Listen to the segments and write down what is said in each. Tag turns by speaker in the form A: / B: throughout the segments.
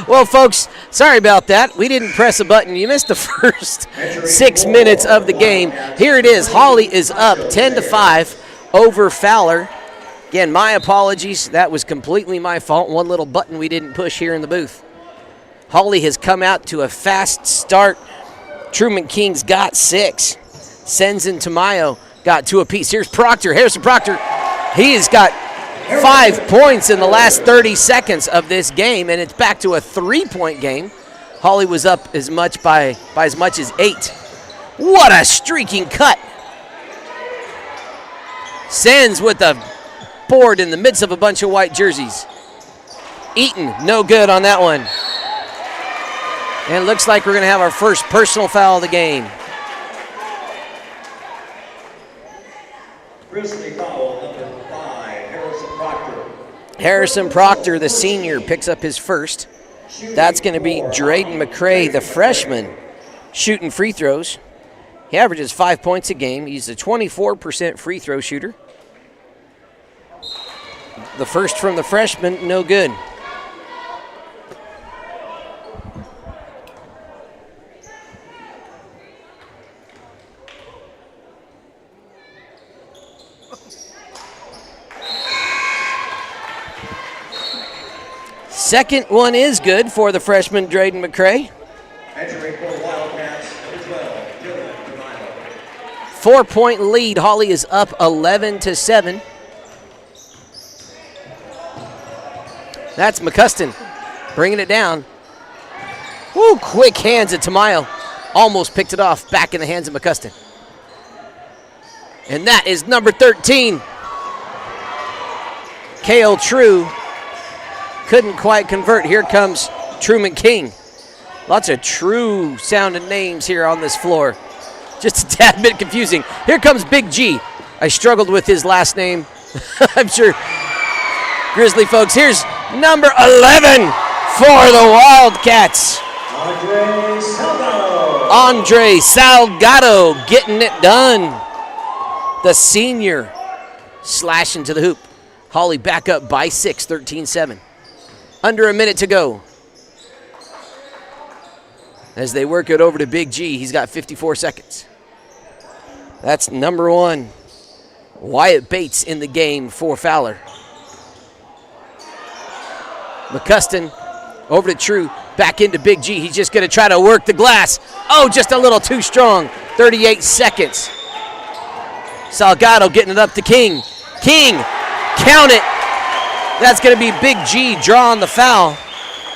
A: Well, folks, sorry about that. We didn't press a button. You missed the first 6 minutes of the game. Here it is. Holly is up 10-5 over Fowler. Again, my apologies. That was completely my fault. One little button we didn't push here in the booth. Holly has come out to a fast start. Truman King's got 6. Sens and Tamayo got 2 apiece. Here's Proctor, Harrison Proctor. He has got 5 points in the last 30 seconds of this game, and it's back to a 3-point game. Holly was up as much by as much as 8. What a streaking cut. Sens with a board in the midst of a bunch of white jerseys. Eaton, no good on that one. And it looks like we're going to have our first personal foul of the game.
B: Grizzly foul number 5, Harrison Proctor.
A: Harrison Proctor, the senior, picks up his first. That's going to be Drayden McCray, the freshman, shooting free throws. He averages 5 points a game. He's a 24% free throw shooter. The first from the freshman, no good. Second one is good for the freshman, Drayden McCray.
B: Entering for Wildcats, number 12, Dylan Camilo.
A: 4-point lead. Holly is up 11-7. That's McCuston bringing it down. Woo, quick hands at Tamayo. Almost picked it off, back in the hands of McCuston. And that is number 13. Kale True couldn't quite convert. Here comes Truman King. Lots of true sounding names here on this floor. Just a tad bit confusing. Here comes Big G. I struggled with his last name. I'm sure Grizzly folks. Here's number 11 for the Wildcats. Andre Salgado getting it done. The senior slashing to the hoop. Holly back up by 6, 13-7. Under a minute to go. As they work it over to Big G, he's got 54 seconds. That's number 1. Wyatt Bates in the game for Fowler. McCuston over to True, back into Big G. He's just going to try to work the glass. Oh, just a little too strong. 38 seconds. Salgado getting it up to King. King, count it. That's going to be Big G drawing the foul.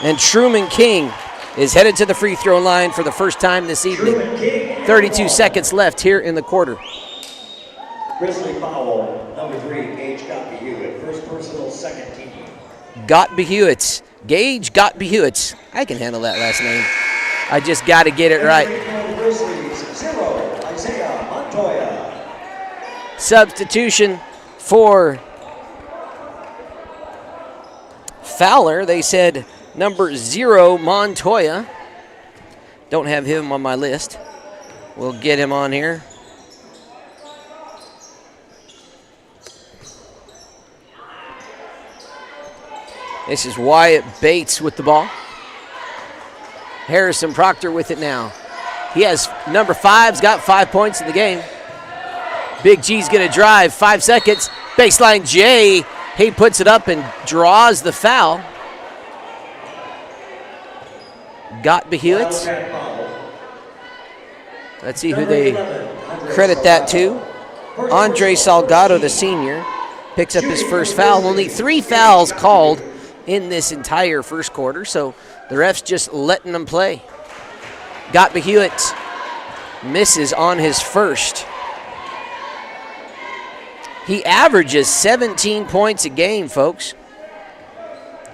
A: And Truman King is headed to the free throw line for the first time this evening. 32 seconds left here in the quarter.
B: Grizzly foul number 3, Gage Gottby-Hewitt. First personal, second team.
A: Gottby-Hewitt. Gage Gottby-Hewitt. I can handle that last name. I just got to get it right.
B: Grizzlies 0, Isaiah Montoya.
A: Substitution for Fowler. They said number 0, Montoya. Don't have him on my list. We'll get him on here. This is Wyatt Bates with the ball. Harrison Proctor with it now. He has number 5's got 5 points in the game. Big G's going to drive. 5 seconds. Baseline J. He puts it up and draws the foul. Gottby-Hewitt. Let's see who they credit that to. Andre Salgado, the senior, picks up his first foul. Only 3 fouls called in this entire first quarter, so the refs just letting them play. Gottby-Hewitt misses on his first. He averages 17 points a game, folks.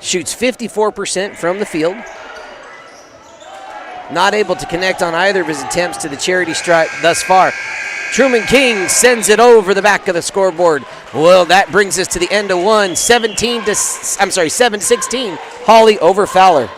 A: Shoots 54% from the field. Not able to connect on either of his attempts to the charity stripe thus far. Truman King sends it over the back of the scoreboard. Well, that brings us to the end of one. 7-16. Holly over Fowler.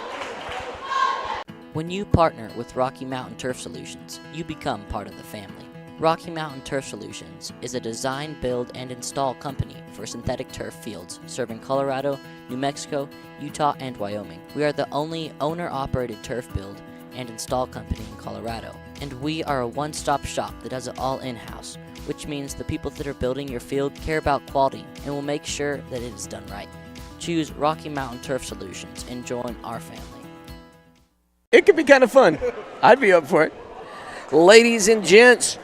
C: When you partner with Rocky Mountain Turf Solutions, you become part of the family. Rocky Mountain Turf Solutions is a design, build, and install company for synthetic turf fields serving Colorado, New Mexico, Utah, and Wyoming. We are the only owner-operated turf build and install company in Colorado, and we are a one-stop shop that does it all in-house, which means the people that are building your field care about quality and will make sure that it is done right. Choose Rocky Mountain Turf Solutions and join our family.
A: It could be kind of fun. I'd be up for it. Ladies and gents,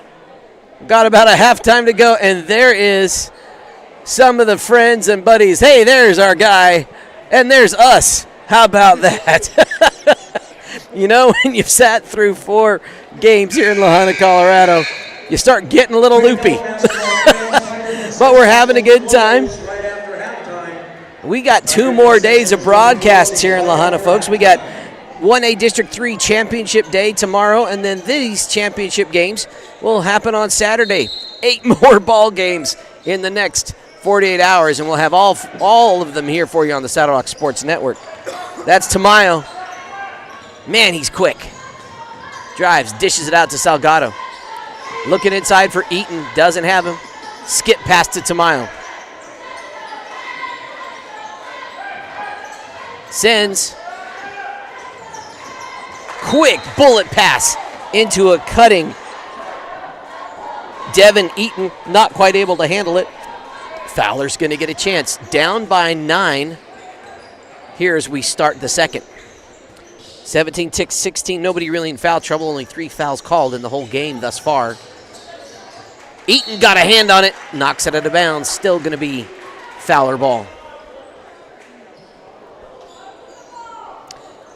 A: got about a halftime to go, and there is some of the friends and buddies. Hey, there's our guy, and there's us. How about that? You know, when you've sat through 4 games here in La Junta, Colorado, you start getting a little loopy. But we're having a good time. We got 2 more days of broadcasts here in La Junta, folks. We got 1A District 3 Championship Day tomorrow, and then these championship games will happen on Saturday. 8 more ball games in the next 48 hours, and we'll have all of them here for you on the Saddle Rock Sports Network. That's Tamayo. Man, he's quick. Drives, dishes it out to Salgado. Looking inside for Eaton, doesn't have him. Skip pass to Tamayo. Sends. Quick bullet pass into a cutting Devin Eaton, not quite able to handle it. Fowler's going to get a chance. Down by 9 here as we start the second. 17-16, nobody really in foul trouble, only 3 fouls called in the whole game thus far. Eaton got a hand on it, knocks it out of bounds, still going to be Fowler ball.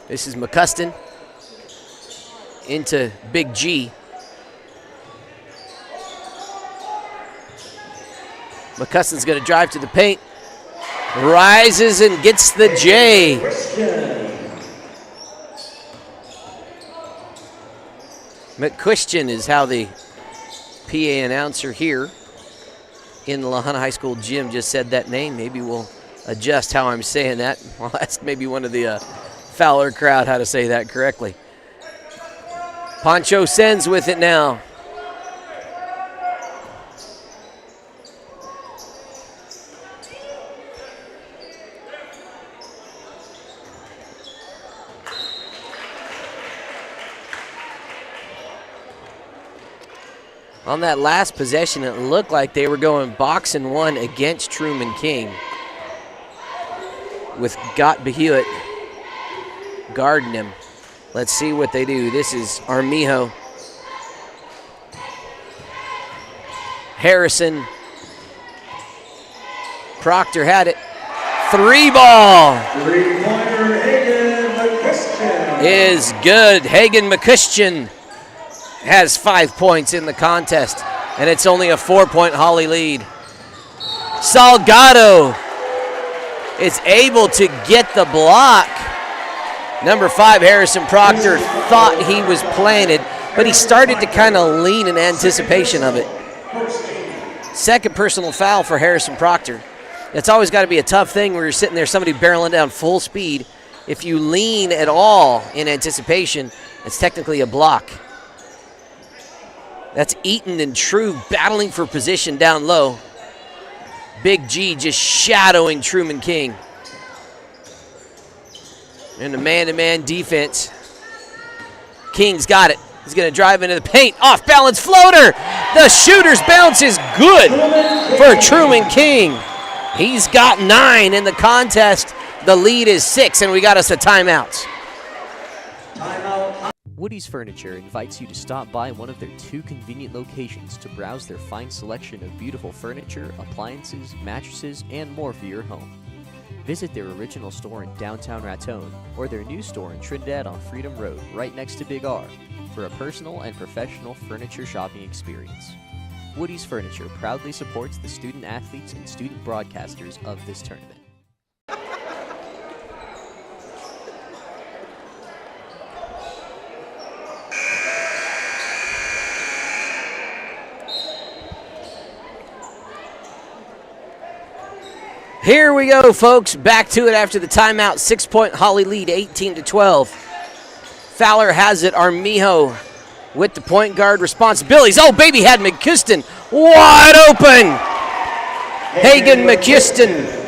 A: This is McCuston into Big G. McCuston's going to drive to the paint, rises and gets the J. McCuistion is how the PA announcer here in the La Junta High School gym just said that name. Maybe we'll adjust how I'm saying that. I'll ask maybe one of the Fowler crowd how to say that correctly. Poncho sends with it now. On that last possession, it looked like they were going boxing 1 against Truman King, with Gott Behewitt guarding him. Let's see what they do. This is Armijo. Harrison. Proctor had it. 3 ball.
B: Three-pointer Hagen McCuistion
A: Is good. Hagen McCuistion has 5 points in the contest, and it's only a 4-point Holly lead. Salgado is able to get the block. Number 5, Harrison Proctor, thought he was planted, but he started to kind of lean in anticipation of it. Second personal foul for Harrison Proctor. It's always got to be a tough thing where you're sitting there, somebody barreling down full speed. If you lean at all in anticipation, it's technically a block. That's Eaton and True battling for position down low. Big G just shadowing Truman King. And the man-to-man defense. King's got it. He's going to drive into the paint. Off-balance floater. The shooter's bounce is good for Truman King. He's got 9 in the contest. The lead is 6, and we got us a timeout.
D: Woody's Furniture invites you to stop by one of their 2 convenient locations to browse their fine selection of beautiful furniture, appliances, mattresses, and more for your home. Visit their original store in downtown Raton or their new store in Trinidad on Freedom Road, right next to Big R, for a personal and professional furniture shopping experience. Woody's Furniture proudly supports the student athletes and student broadcasters of this tournament.
A: Here we go, folks. Back to it after the timeout. 6-point Holly lead, 18-12. Fowler has it. Armijo with the point guard responsibilities. Oh, baby had McKiston wide open. Hagen McKiston.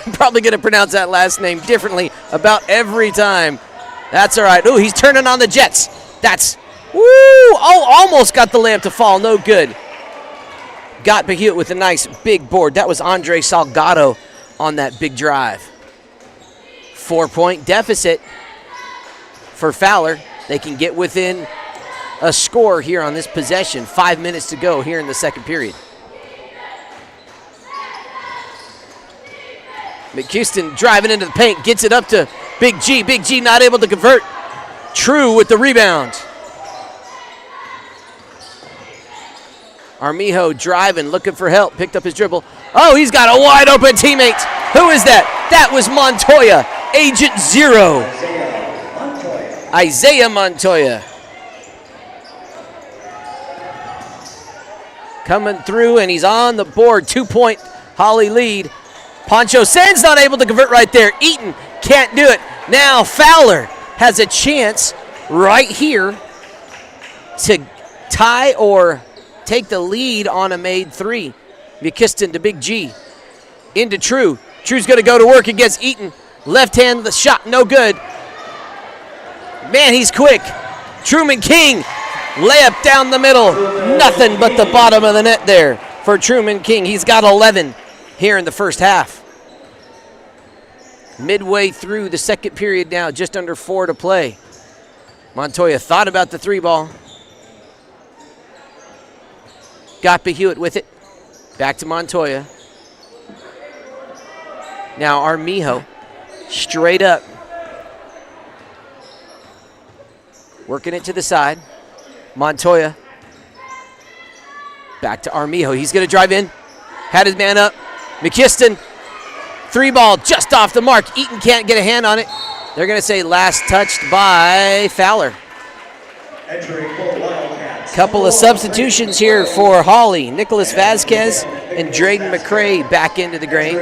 A: I'm probably going to pronounce that last name differently about every time. That's all right. Ooh, he's turning on the Jets. That's, woo! Oh, almost got the lamp to fall. No good. Got Hewitt with a nice big board. That was Andre Salgado on that big drive. 4-point deficit for Fowler. They can get within a score here on this possession. 5 minutes to go here in the second period. McKiston driving into the paint, gets it up to Big G. Big G not able to convert. True with the rebound. Armijo driving, looking for help, picked up his dribble. Oh, he's got a wide open teammate. Who is that? That was Montoya, Agent Zero. Isaiah Montoya. Coming through, and he's on the board. 2-point Holly lead. Poncho Sen's not able to convert right there. Eaton can't do it. Now Fowler has a chance right here to tie or take the lead on a made three. McKiston to Big G. Into True. True's going to go to work against Eaton. Left hand, the shot, no good. Man, he's quick. Truman King, layup down the middle. Nothing but the bottom of the net there for Truman King. He's got 11 here in the first half. Midway through the second period now, just under 4 to play. Montoya thought about the 3-ball. Got Hewitt with it. Back to Montoya. Now Armijo, straight up. Working it to the side. Montoya. Back to Armijo. He's going to drive in. Had his man up. McKiston. 3-ball just off the mark. Eaton can't get a hand on it. They're going to say last touched by Fowler. Couple of substitutions here for Hawley. Nicholas Vasquez and Drayden McCray back into the game.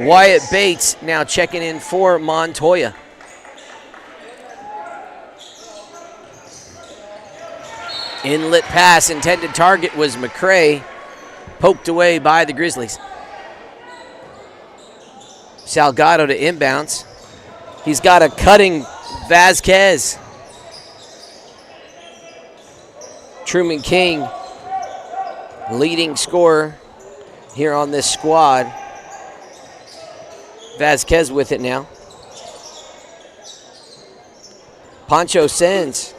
A: Wyatt Bates now checking in for Montoya. Inlet pass, intended target was McCray. Poked away by the Grizzlies. Salgado to inbounds. He's got a cutting Vasquez. Truman King, leading scorer here on this squad. Vasquez with it now. Poncho Sens.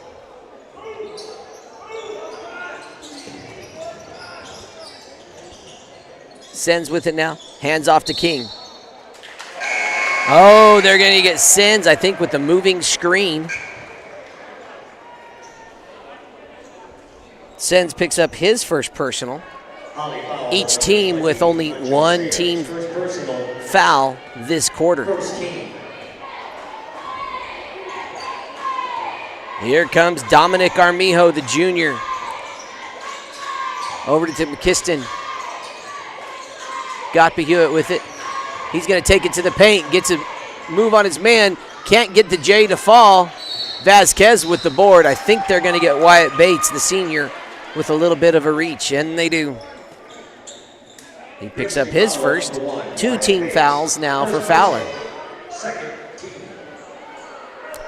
A: Sens with it now. Hands off to King. Oh, they're going to get Sens, I think, with the moving screen. Sens picks up his first personal. Each team with only one team foul this quarter. Here comes Dominic Armijo, the junior. Over to McKiston. Got Hewitt with it. He's going to take it to the paint. Gets a move on his man. Can't get the J to fall. Vasquez with the board. I think they're going to get Wyatt Bates, the senior, with a little bit of a reach, and they do. He picks up his first. 2 team fouls now for Fowler.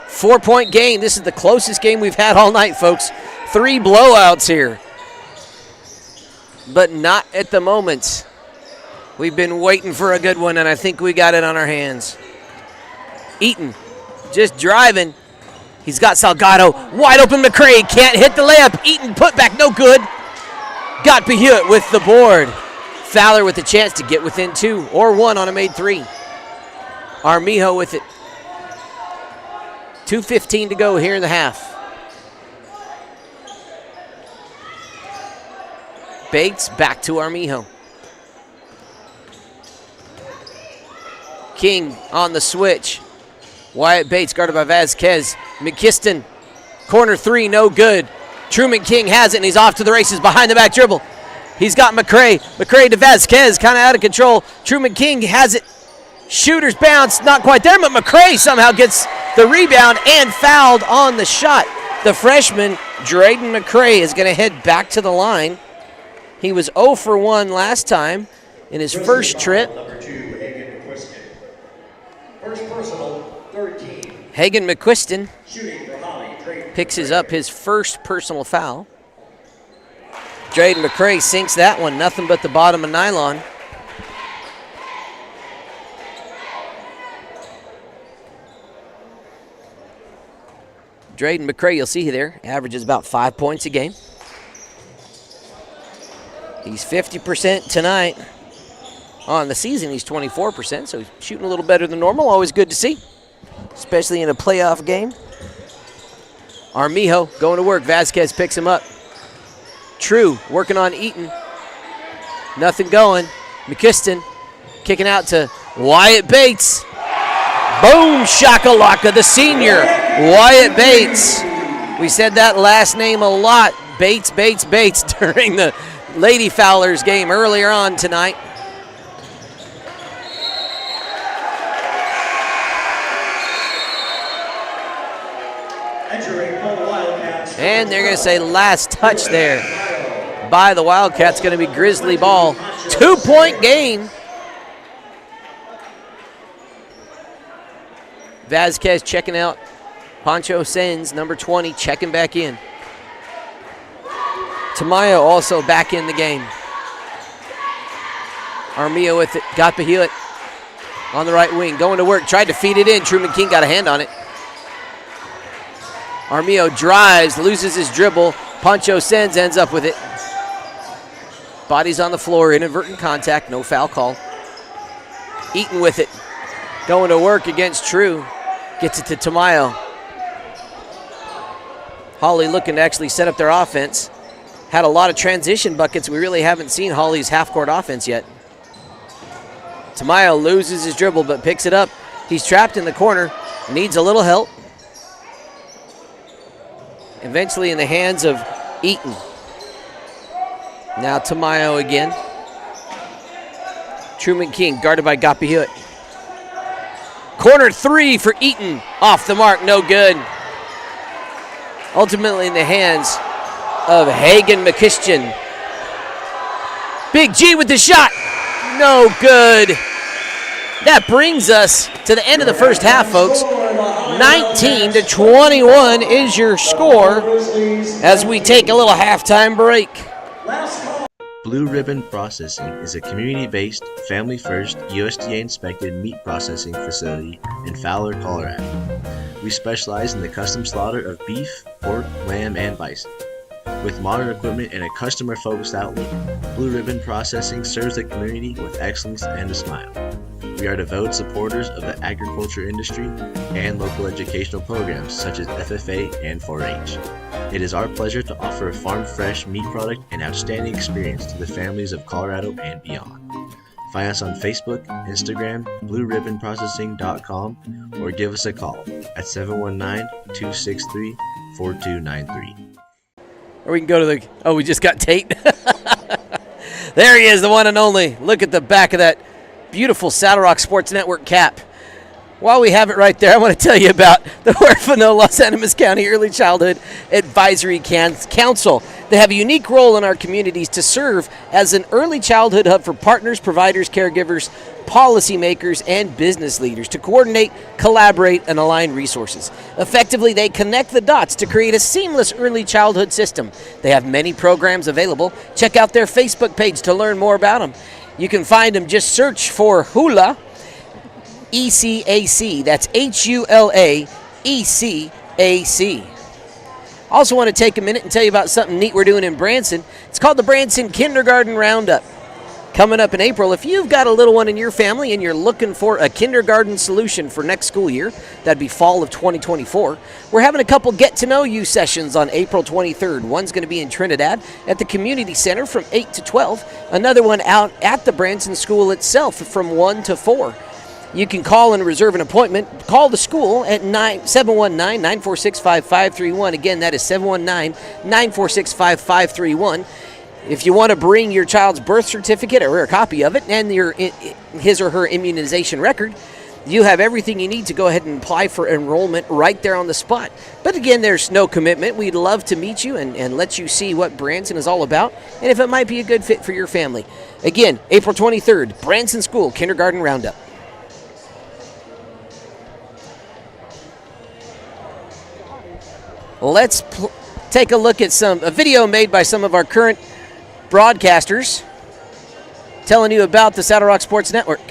A: 4-point game. This is the closest game we've had all night, folks. 3 blowouts here. But not at the moment. We've been waiting for a good one, and I think we got it on our hands. Eaton just driving. He's got Salgado. Wide open McCray. Can't hit the layup. Eaton put back. No good. Got Hewitt with the board. Fowler with a chance to get within 2 or 1 on a made 3. Armijo with it. 2:15 to go here in the half. Bates back to Armijo. King on the switch. Wyatt Bates guarded by Vasquez. McKiston, corner 3, no good. Truman King has it, and he's off to the races behind the back dribble. He's got McCray. McCray to Vasquez, kind of out of control. Truman King has it. Shooter's bounce, not quite there, but McCray somehow gets the rebound, and fouled on the shot. The freshman, Drayden McCray, is going to head back to the line. He was 0 for 1 last time in his first trip.
B: Number 2, Hagen McQuiston. First personal, 13.
A: Hagen McQuiston
B: Shooting for Holly.
A: picks up his first personal foul. Drayden McCray sinks that one, nothing but the bottom of nylon. Drayden McCray, you'll see there, averages about 5 points a game. He's 50% tonight. On the season, he's 24%, so he's shooting a little better than normal. Always good to see, especially in a playoff game. Armijo going to work. Vasquez picks him up. True working on Eaton. Nothing going. McKiston kicking out to Wyatt Bates. Boom shakalaka, the senior, Wyatt Bates. We said that last name a lot. Bates during the Lady Fowlers game earlier on tonight. And they're going to say last touch there by the Wildcats. Going to be Grizzly ball. 2-point game. Vasquez checking out. Pancho Sens, number 20, checking back in. Tamayo also back in the game. Armijo with it. Got Hewitt on the right wing. Going to work. Tried to feed it in. Truman King got a hand on it. Armijo drives, loses his dribble. Pancho Sens ends up with it. Body's on the floor, inadvertent contact, no foul call. Eaton with it. Going to work against True. Gets it to Tamayo. Holly looking to actually set up their offense. Had a lot of transition buckets. We really haven't seen Holly's half-court offense yet. Tamayo loses his dribble but picks it up. He's trapped in the corner. Needs a little help. Eventually in the hands of Eaton. Now Tamayo again. Truman King guarded by Gopi Hewitt. Corner three for Eaton. Off the mark, no good. Ultimately in the hands of Hagen McKiston. Big G with the shot. No good. That brings us to the end of the first half, folks. 19-21 is your score as we take a little halftime break.
E: Blue Ribbon Processing is a community-based, family-first, USDA-inspected meat processing facility in Fowler, Colorado. We specialize in the custom slaughter of beef, pork, lamb, and bison. With modern equipment and a customer-focused outlook, Blue Ribbon Processing serves the community with excellence and a smile. We are devoted supporters of the agriculture industry and local educational programs such as FFA and 4-H. It is our pleasure to offer a farm-fresh meat product and outstanding experience to the families of Colorado and beyond. Find us on Facebook, Instagram, blueribbonprocessing.com, or give us a call at 719-263-4293.
A: Or we can go to the, oh, we just got Tate. There he is, the one and only. Look at the back of that beautiful Saddle Rock Sports Network cap. While we have it right there, I want to tell you about the Huerfano-Las Animas County Early Childhood Advisory Council. They have a unique role in our communities to serve as an early childhood hub for partners, providers, caregivers, policymakers, and business leaders to coordinate, collaborate, and align resources. Effectively, they connect the dots to create a seamless early childhood system. They have many programs available. Check out their Facebook page to learn more about them. You can find them, just search for Hula ECAC. That's HULA ECAC. Also want to take a minute and tell you about something neat we're doing in Branson. It's called the Branson Kindergarten Roundup. Coming up in April, if you've got a little one in your family and you're looking for a kindergarten solution for next school year, that'd be fall of 2024, we're having a couple get-to-know-you sessions on April 23rd. One's going to be in Trinidad at the Community Center from 8 to 12. Another one out at the Branson School itself from 1 to 4. You can call and reserve an appointment. Call the school at 719-946-5531. Again, that is 719-946-5531. If you want to bring your child's birth certificate or a copy of it and his or her immunization record, you have everything you need to go ahead and apply for enrollment right there on the spot. But again, there's no commitment. We'd love to meet you and let you see what Branson is all about and if it might be a good fit for your family. Again, April 23rd, Branson School Kindergarten Roundup. Let's take a look at a video made by some of our current broadcasters telling you about the Saddle Rock Sports Network.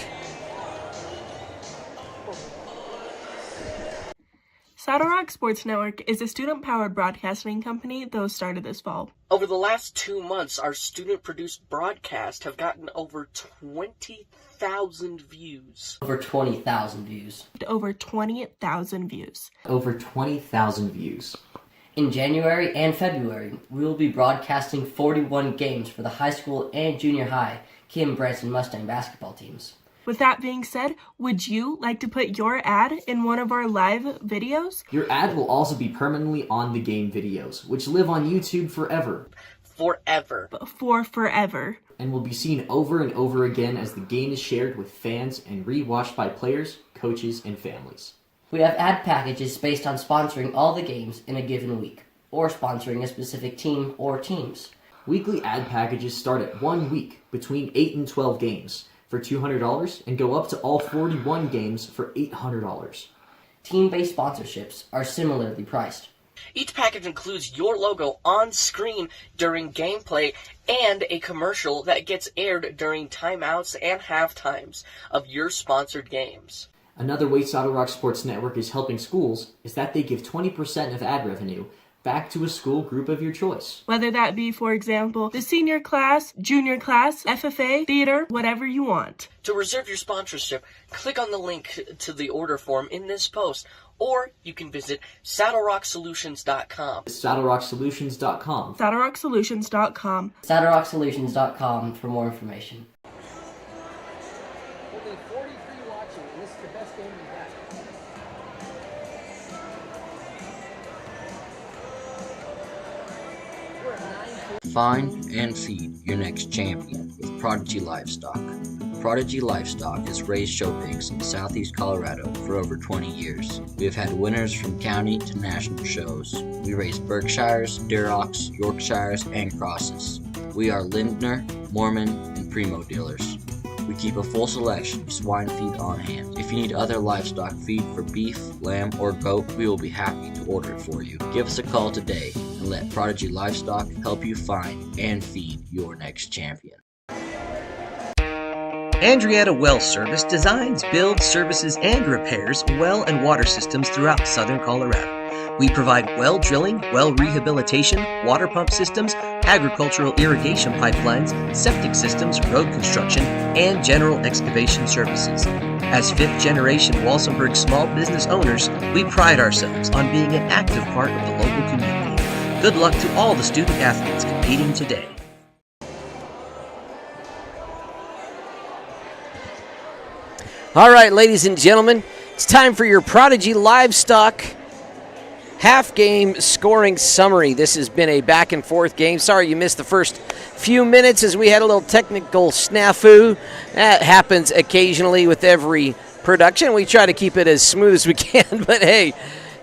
F: Saddle Rock Sports Network is a student-powered broadcasting company that was started this fall.
G: Over the last 2 months, our student-produced broadcasts have gotten over 20,000 views.
C: Over 20,000 views.
F: Over 20,000 views.
H: Over 20,000 views.
C: In January and February, we will be broadcasting 41 games for the high school and junior high Kim Branson Mustang basketball teams.
F: With that being said, would you like to put your ad in one of our live videos?
H: Your ad will also be permanently on the game videos, which live on YouTube forever.
G: Forever.
F: For forever.
H: And will be seen over and over again as the game is shared with fans and re-watched by players, coaches, and families.
C: We have ad packages based on sponsoring all the games in a given week, or sponsoring a specific team or teams.
H: Weekly ad packages start at 1 week, between 8 and 12 games, for $200 and go up to all 41 games for $800.
C: Team-based sponsorships are similarly priced.
G: Each package includes your logo on screen during gameplay and a commercial that gets aired during timeouts and halftimes of your sponsored games.
H: Another way Saddle Rock Sports Network is helping schools is that they give 20% of ad revenue back to a school group of your choice.
F: Whether that be, for example, the senior class, junior class, FFA, theater, whatever you want.
G: To reserve your sponsorship, click on the link to the order form in this post, or you can visit SaddleRockSolutions.com.
H: SaddleRockSolutions.com.
F: SaddleRockSolutions.com.
C: SaddleRockSolutions.com for more information.
A: Only 43 watching, and this is the best game we've had.
I: Find and feed your next champion with Prodigy Livestock. Prodigy Livestock has raised show pigs in southeast Colorado for over 20 years. We have had winners from county to national shows. We raise Berkshires, Durocs, Yorkshires, and Crosses. We are Lindner, Mormon, and Primo dealers. We keep a full selection of swine feed on hand. If you need other livestock feed for beef, lamb, or goat, we will be happy to order it for you. Give us a call today and let Prodigy Livestock help you find and feed your next champion.
J: Andreatta Well Service designs, builds, services, and repairs well and water systems throughout southern Colorado. We provide well drilling, well rehabilitation, water pump systems, agricultural irrigation pipelines, septic systems, road construction, and general excavation services. As fifth-generation Walsenburg small business owners, we pride ourselves on being an active part of the local community. Good luck to all the student athletes competing today.
A: All right, ladies and gentlemen, it's time for your Prodigy Livestock half-game scoring summary. This has been a back-and-forth game. Sorry you missed the first few minutes as we had a little technical snafu. That happens occasionally with every production. We try to keep it as smooth as we can, but hey,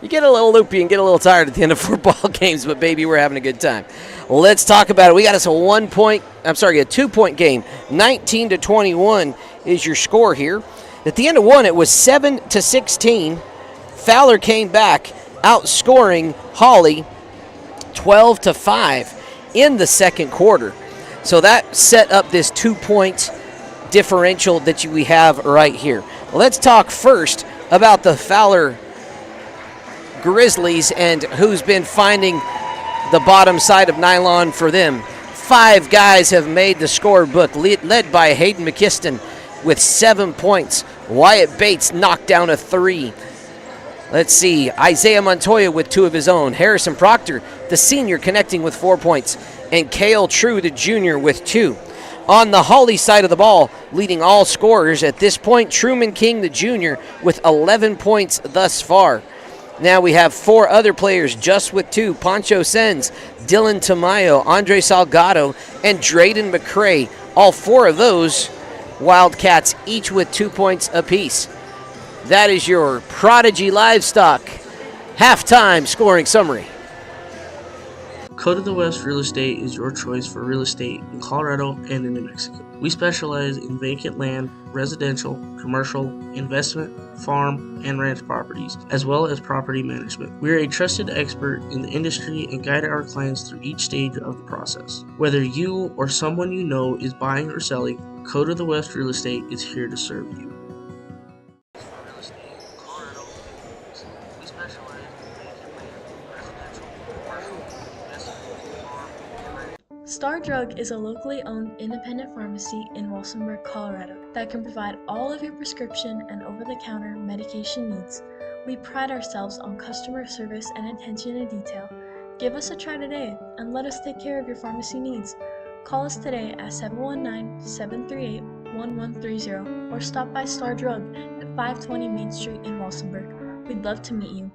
A: you get a little loopy and get a little tired at the end of football games, but baby, we're having a good time. Let's talk about it. We got us a 2-point game. 19-21 is your score here. At the end of one, it was 7-16. Fowler came back, outscoring Holly 12-5 in the second quarter. So that set up this 2-point differential that we have right here. Let's talk first about the Fowler Grizzlies and who's been finding the bottom side of nylon for them. 5 guys have made the scorebook, led by Hayden McKiston with 7 points. Wyatt Bates knocked down a 3. Let's see, Isaiah Montoya with 2 of his own. Harrison Proctor, the senior, connecting with 4 points. And Cale True, the junior, with 2. On the Holly side of the ball, leading all scorers at this point, Truman King, the junior, with 11 points thus far. Now we have 4 other players just with 2. Pancho Sens, Dylan Tamayo, Andre Salgado, and Drayden McCrae. All 4 of those Wildcats, each with 2 points apiece. that is your Prodigy Livestock halftime scoring summary.
K: Code of the West Real Estate is your choice for real estate in Colorado and in New Mexico. We specialize in vacant land, residential, commercial, investment, farm, and ranch properties, as well as property management. We are a trusted expert in the industry and guide our clients through each stage of the process. Whether you or someone you know is buying or selling, Code of the West Real Estate is here to serve you.
L: Star Drug is a locally owned independent pharmacy in Walsenburg, Colorado that can provide all of your prescription and over-the-counter medication needs. We pride ourselves on customer service and attention to detail. Give us a try today and let us take care of your pharmacy needs. Call us today at 719-738-1130 or stop by Star Drug at 520 Main Street in Walsenburg. We'd love to meet you.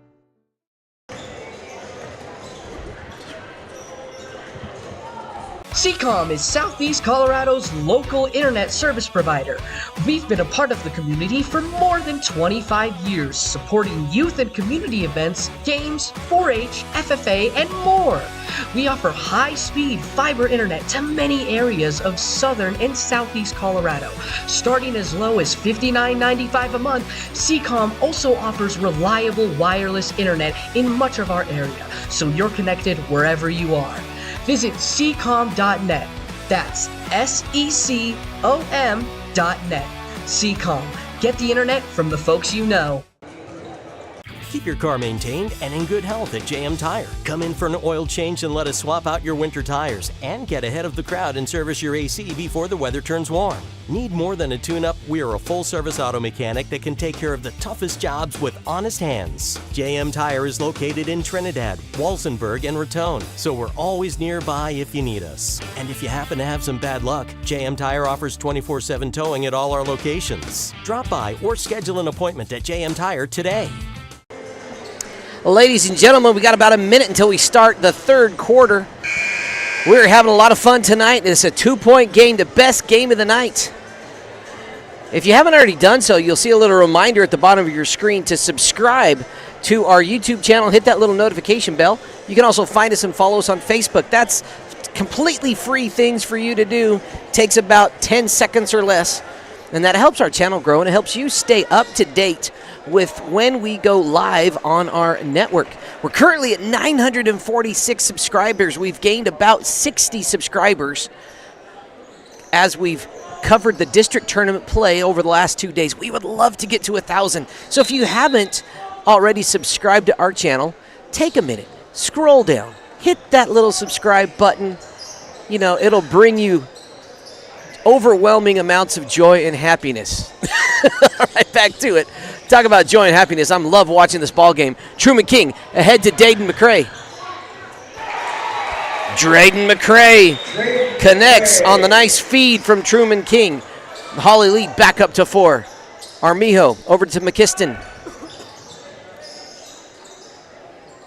J: SECOM is Southeast Colorado's local internet service provider. We've been a part of the community for more than 25 years, supporting youth and community events, games, 4-H, FFA, and more. We offer high-speed fiber internet to many areas of southern and southeast Colorado. Starting as low as $59.95 a month, SECOM also offers reliable wireless internet in much of our area, so you're connected wherever you are. Visit secom.net. That's SECOM.net. SECOM. Get the internet from the folks you know.
M: Keep your car maintained and in good health at JM Tire. Come in for an oil change and let us swap out your winter tires and get ahead of the crowd and service your AC before the weather turns warm. Need more than a tune-up? We are a full-service auto mechanic that can take care of the toughest jobs with honest hands. JM Tire is located in Trinidad, Walsenburg, and Raton, so we're always nearby if you need us. And if you happen to have some bad luck, JM Tire offers 24/7 towing at all our locations. Drop by or schedule an appointment at JM Tire today.
A: Well, ladies and gentlemen, we got about a minute until we start the third quarter. We're having a lot of fun tonight. It's a 2-point game, the best game of the night. If you haven't already done so, you'll see a little reminder at the bottom of your screen to subscribe to our YouTube channel. Hit that little notification bell. You can also find us and follow us on Facebook. That's completely free things for you to do. Takes about 10 seconds or less. And that helps our channel grow, and it helps you stay up to date with when we go live on our network. We're currently at 946 subscribers. We've gained about 60 subscribers as we've covered the district tournament play over the last 2 days. We would love to get to 1,000. So if you haven't already subscribed to our channel, take a minute, scroll down, hit that little subscribe button. You know, it'll bring you overwhelming amounts of joy and happiness. All right, back to it. Talk about joy and happiness. I love watching this ball game. Truman King ahead to Drayden McCray. Drayden McCray connects on the nice feed from Truman King. Holly Lee back up to 4. Armijo over to McKiston.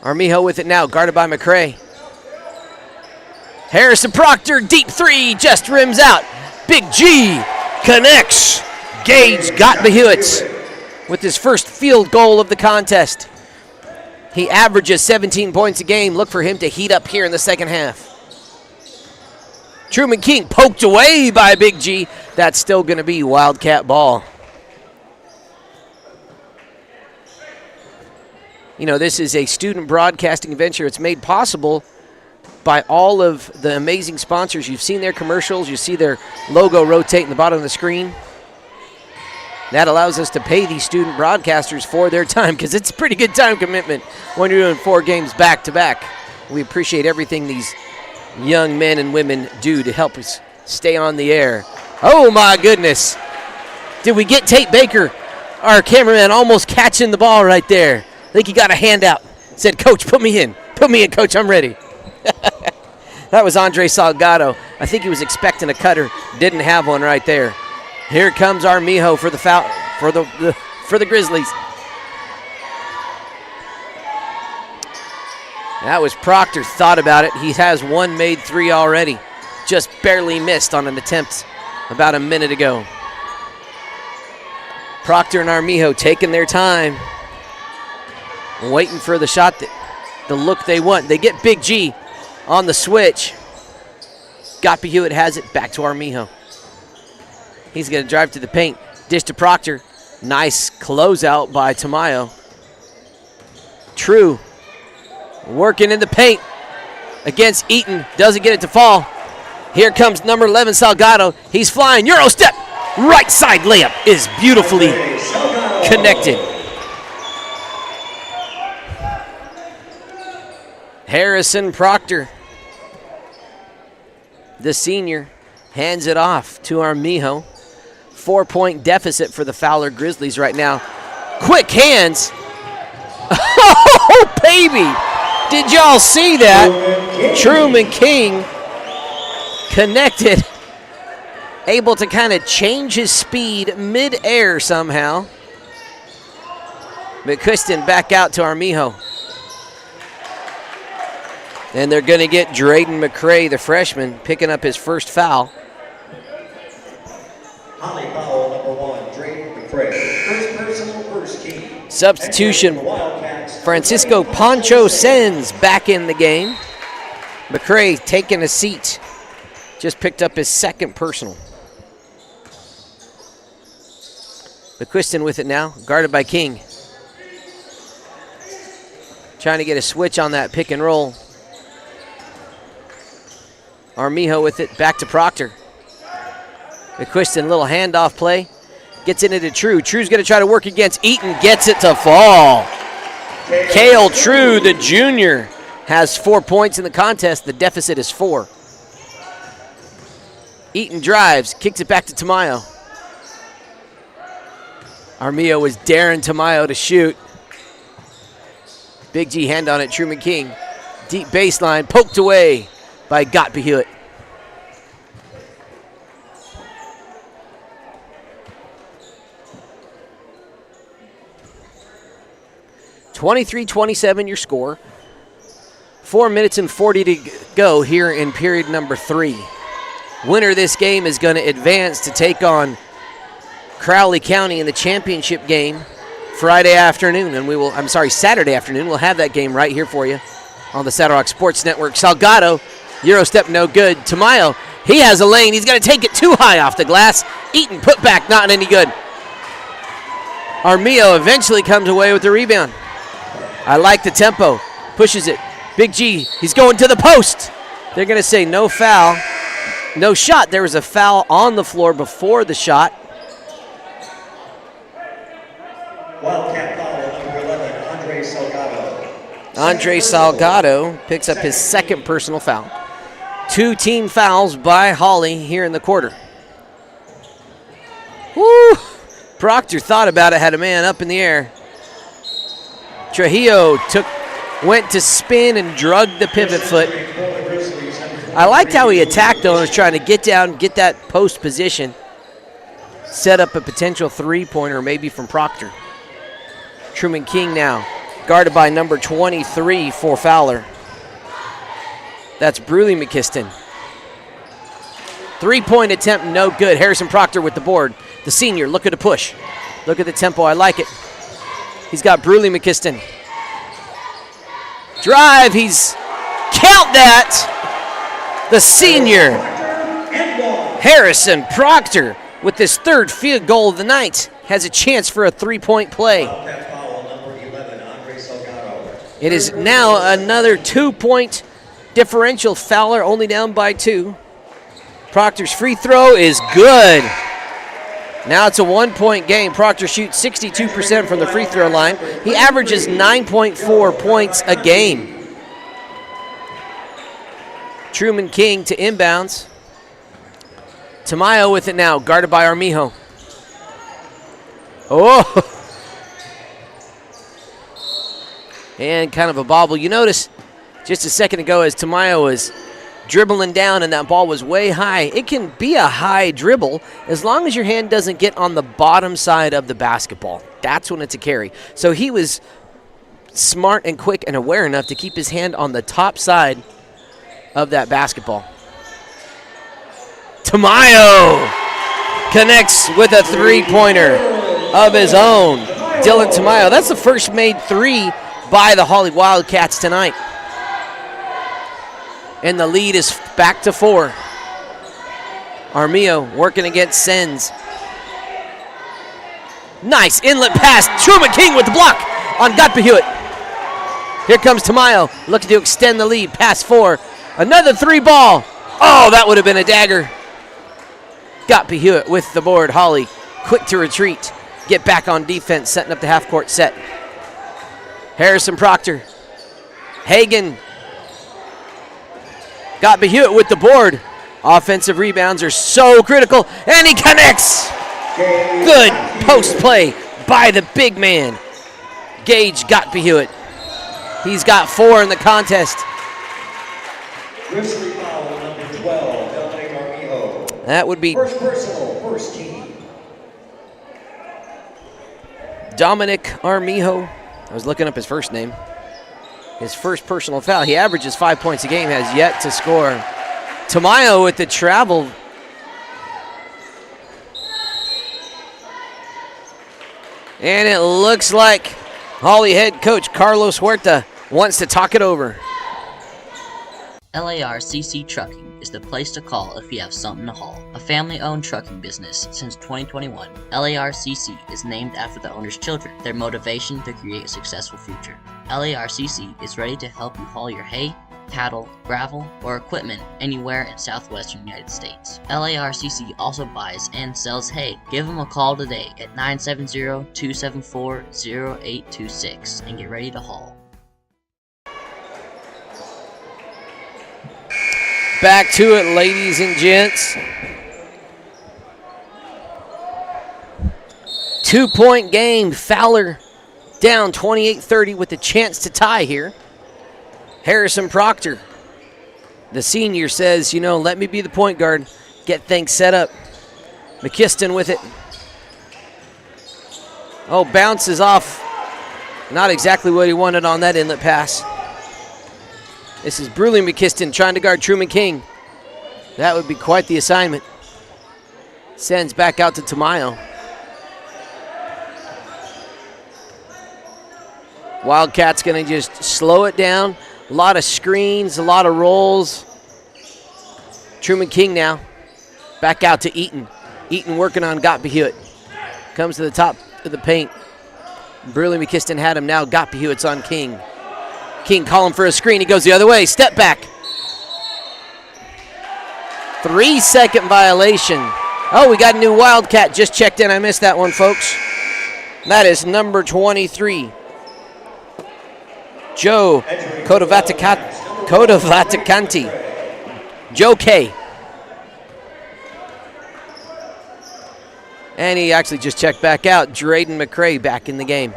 A: Armijo with it now, guarded by McCray. Harrison Proctor, deep 3, just rims out. Big G connects. Gage got the Hewitts with his first field goal of the contest. He averages 17 points a game. Look for him to heat up here in the second half. Truman King poked away by Big G. That's still going to be Wildcat ball. You know, this is a student broadcasting venture. It's made possible by all of the amazing sponsors. You've seen their commercials. You see their logo rotate in the bottom of the screen. That allows us to pay these student broadcasters for their time, because it's a pretty good time commitment when you're doing 4 games back-to-back. We appreciate everything these young men and women do to help us stay on the air. Oh, my goodness. Did we get Tate Baker, our cameraman, almost catching the ball right there? I think he got a handout. Said, Coach, put me in. Put me in, Coach. I'm ready. That was Andre Salgado. I think he was expecting a cutter. Didn't have one right there. Here comes Armijo for the foul for the Grizzlies. That was Proctor. Thought about it. He has one made 3 already. Just barely missed on an attempt about a minute ago. Proctor and Armijo taking their time, waiting for the shot, the look they want. They get Big G on the switch. Goppy Hewitt has it back to Armijo. He's going to drive to the paint. Dish to Proctor. Nice closeout by Tamayo. True working in the paint against Eaton. Doesn't get it to fall. Here comes number 11, Salgado. He's flying. Euro step. Right side layup is beautifully connected. Harrison Proctor, the senior, hands it off to Armijo. 4-point deficit for the Fowler Grizzlies right now. Quick hands. Oh, baby. Did y'all see that? Truman King connected. Able to kind of change his speed mid-air somehow. McQuiston back out to Armijo. And they're going to get Drayden McCray, the freshman, picking up his first foul.
B: Holly foul number 1, Drayden McCray. First personal, first team.
A: Substitution, Francisco Pancho Sens back in the game. McCray taking a seat. Just picked up his second personal. McQuiston with it now, guarded by King. Trying to get a switch on that pick and roll. Armijo with it, back to Proctor. McQuiston, little handoff play. Gets it into True. True's going to try to work against Eaton. Gets it to fall. Cale True, the junior, has 4 points in the contest. The deficit is 4. Eaton drives, kicks it back to Tamayo. Armijo was daring Tamayo to shoot. Big G hand on it, Truman King. Deep baseline, poked away by Gottby Hewitt. (23-27) your score. 4 minutes and 40 to go here in period number 3. Winner of this game is going to advance to take on Crowley County in the championship game Saturday afternoon. We'll have that game right here for you on the Saddle Rock Sports Network. Salgado, Euro step no good. Tamayo, he has a lane. He's going to take it too high off the glass. Eaton put back, not any good. Armijo eventually comes away with the rebound. I like the tempo. Pushes it. Big G, he's going to the post. They're going to say no foul. No shot. There was a foul on the floor before the shot.
B: Wildcat foul number 11, Andre Salgado.
A: Andre Salgado picks up his second personal foul. 2 team fouls by Holly here in the quarter. Woo! Proctor thought about it, had a man up in the air. Trujillo went to spin and drug the pivot foot. I liked how he attacked though and was trying to get down, get that post position, set up a potential three-pointer maybe from Proctor. Truman King now, guarded by number 23 for Fowler. That's Bruley McKiston. 3-point attempt, no good. Harrison Proctor with the board. The senior, look at the push. Look at the tempo, I like it. He's got Bruley McKiston. Drive, count that. The senior, Harrison Proctor, with his third field goal of the night, has a chance for a 3-point play. It is now another 2-point differential. Fowler only down by 2. Proctor's free throw is good. Now it's a 1-point game. Proctor shoots 62% from the free throw line. He averages 9.4 points a game. Truman King to inbounds. Tamayo with it now, guarded by Armijo. Oh! And kind of a bobble. You notice just a second ago as Tamayo was dribbling down and that ball was way high. It can be a high dribble as long as your hand doesn't get on the bottom side of the basketball. That's when it's a carry. So he was smart and quick and aware enough to keep his hand on the top side of that basketball. Tamayo connects with a 3-pointer. of his own. Dylan Tamayo. That's the first made 3 by the Hawley Wildcats tonight. And the lead is back to 4. Armijo working against Sens. Nice inlet pass. Truman King with the block on Godfrey Hewitt. Here comes Tamayo, looking to extend the lead. Pass 4. Another 3 ball. Oh, that would have been a dagger. Godfrey Hewitt with the board. Hawley quick to retreat. Get back on defense, setting up the half-court set. Harrison Proctor. Hagan. Godfrey Hewitt with the board. Offensive rebounds are so critical, and he connects. Good post play by the big man, Gage Godfrey Hewitt. He's got 4 in the contest.
B: Grizzly foul number 12, Dominic Armijo.
A: That would be
B: first personal, first team.
A: Dominic Armijo. I was looking up his first name. His first personal foul. He averages 5 points a game, has yet to score. Tamayo with the travel. And it looks like Hawley head coach Carlos Huerta wants to talk it over.
C: LARCC Trucking is the place to call if you have something to haul. A family-owned trucking business since 2021, LARCC is named after the owner's children, their motivation to create a successful future. LARCC is ready to help you haul your hay, cattle, gravel, or equipment anywhere in southwestern United States. LARCC also buys and sells hay. Give them a call today at 970-274-0826 and get ready to haul.
A: Back to it, ladies and gents. 2-point game. Fowler down 28-30 with a chance to tie here. Harrison Proctor, the senior, says, let me be the point guard, get things set up. McKiston with it. Oh, bounces off. Not exactly what he wanted on that inlet pass. This is Bruley McKiston trying to guard Truman King. That would be quite the assignment. Sends back out to Tamayo. Wildcats going to just slow it down. A lot of screens, a lot of rolls. Truman King now. Back out to Eaton. Eaton working on Godfrey Hewitt. Comes to the top of the paint. Bruley McKiston had him now. Godfrey Hewitt's on King. King calling for a screen. He goes the other way. Step back. 3-second violation. Oh, we got a new Wildcat just checked in. I missed that one, folks. That is number 23. Joe Codovaticanti. Joe K. And he actually just checked back out. Drayden McCray back in the game.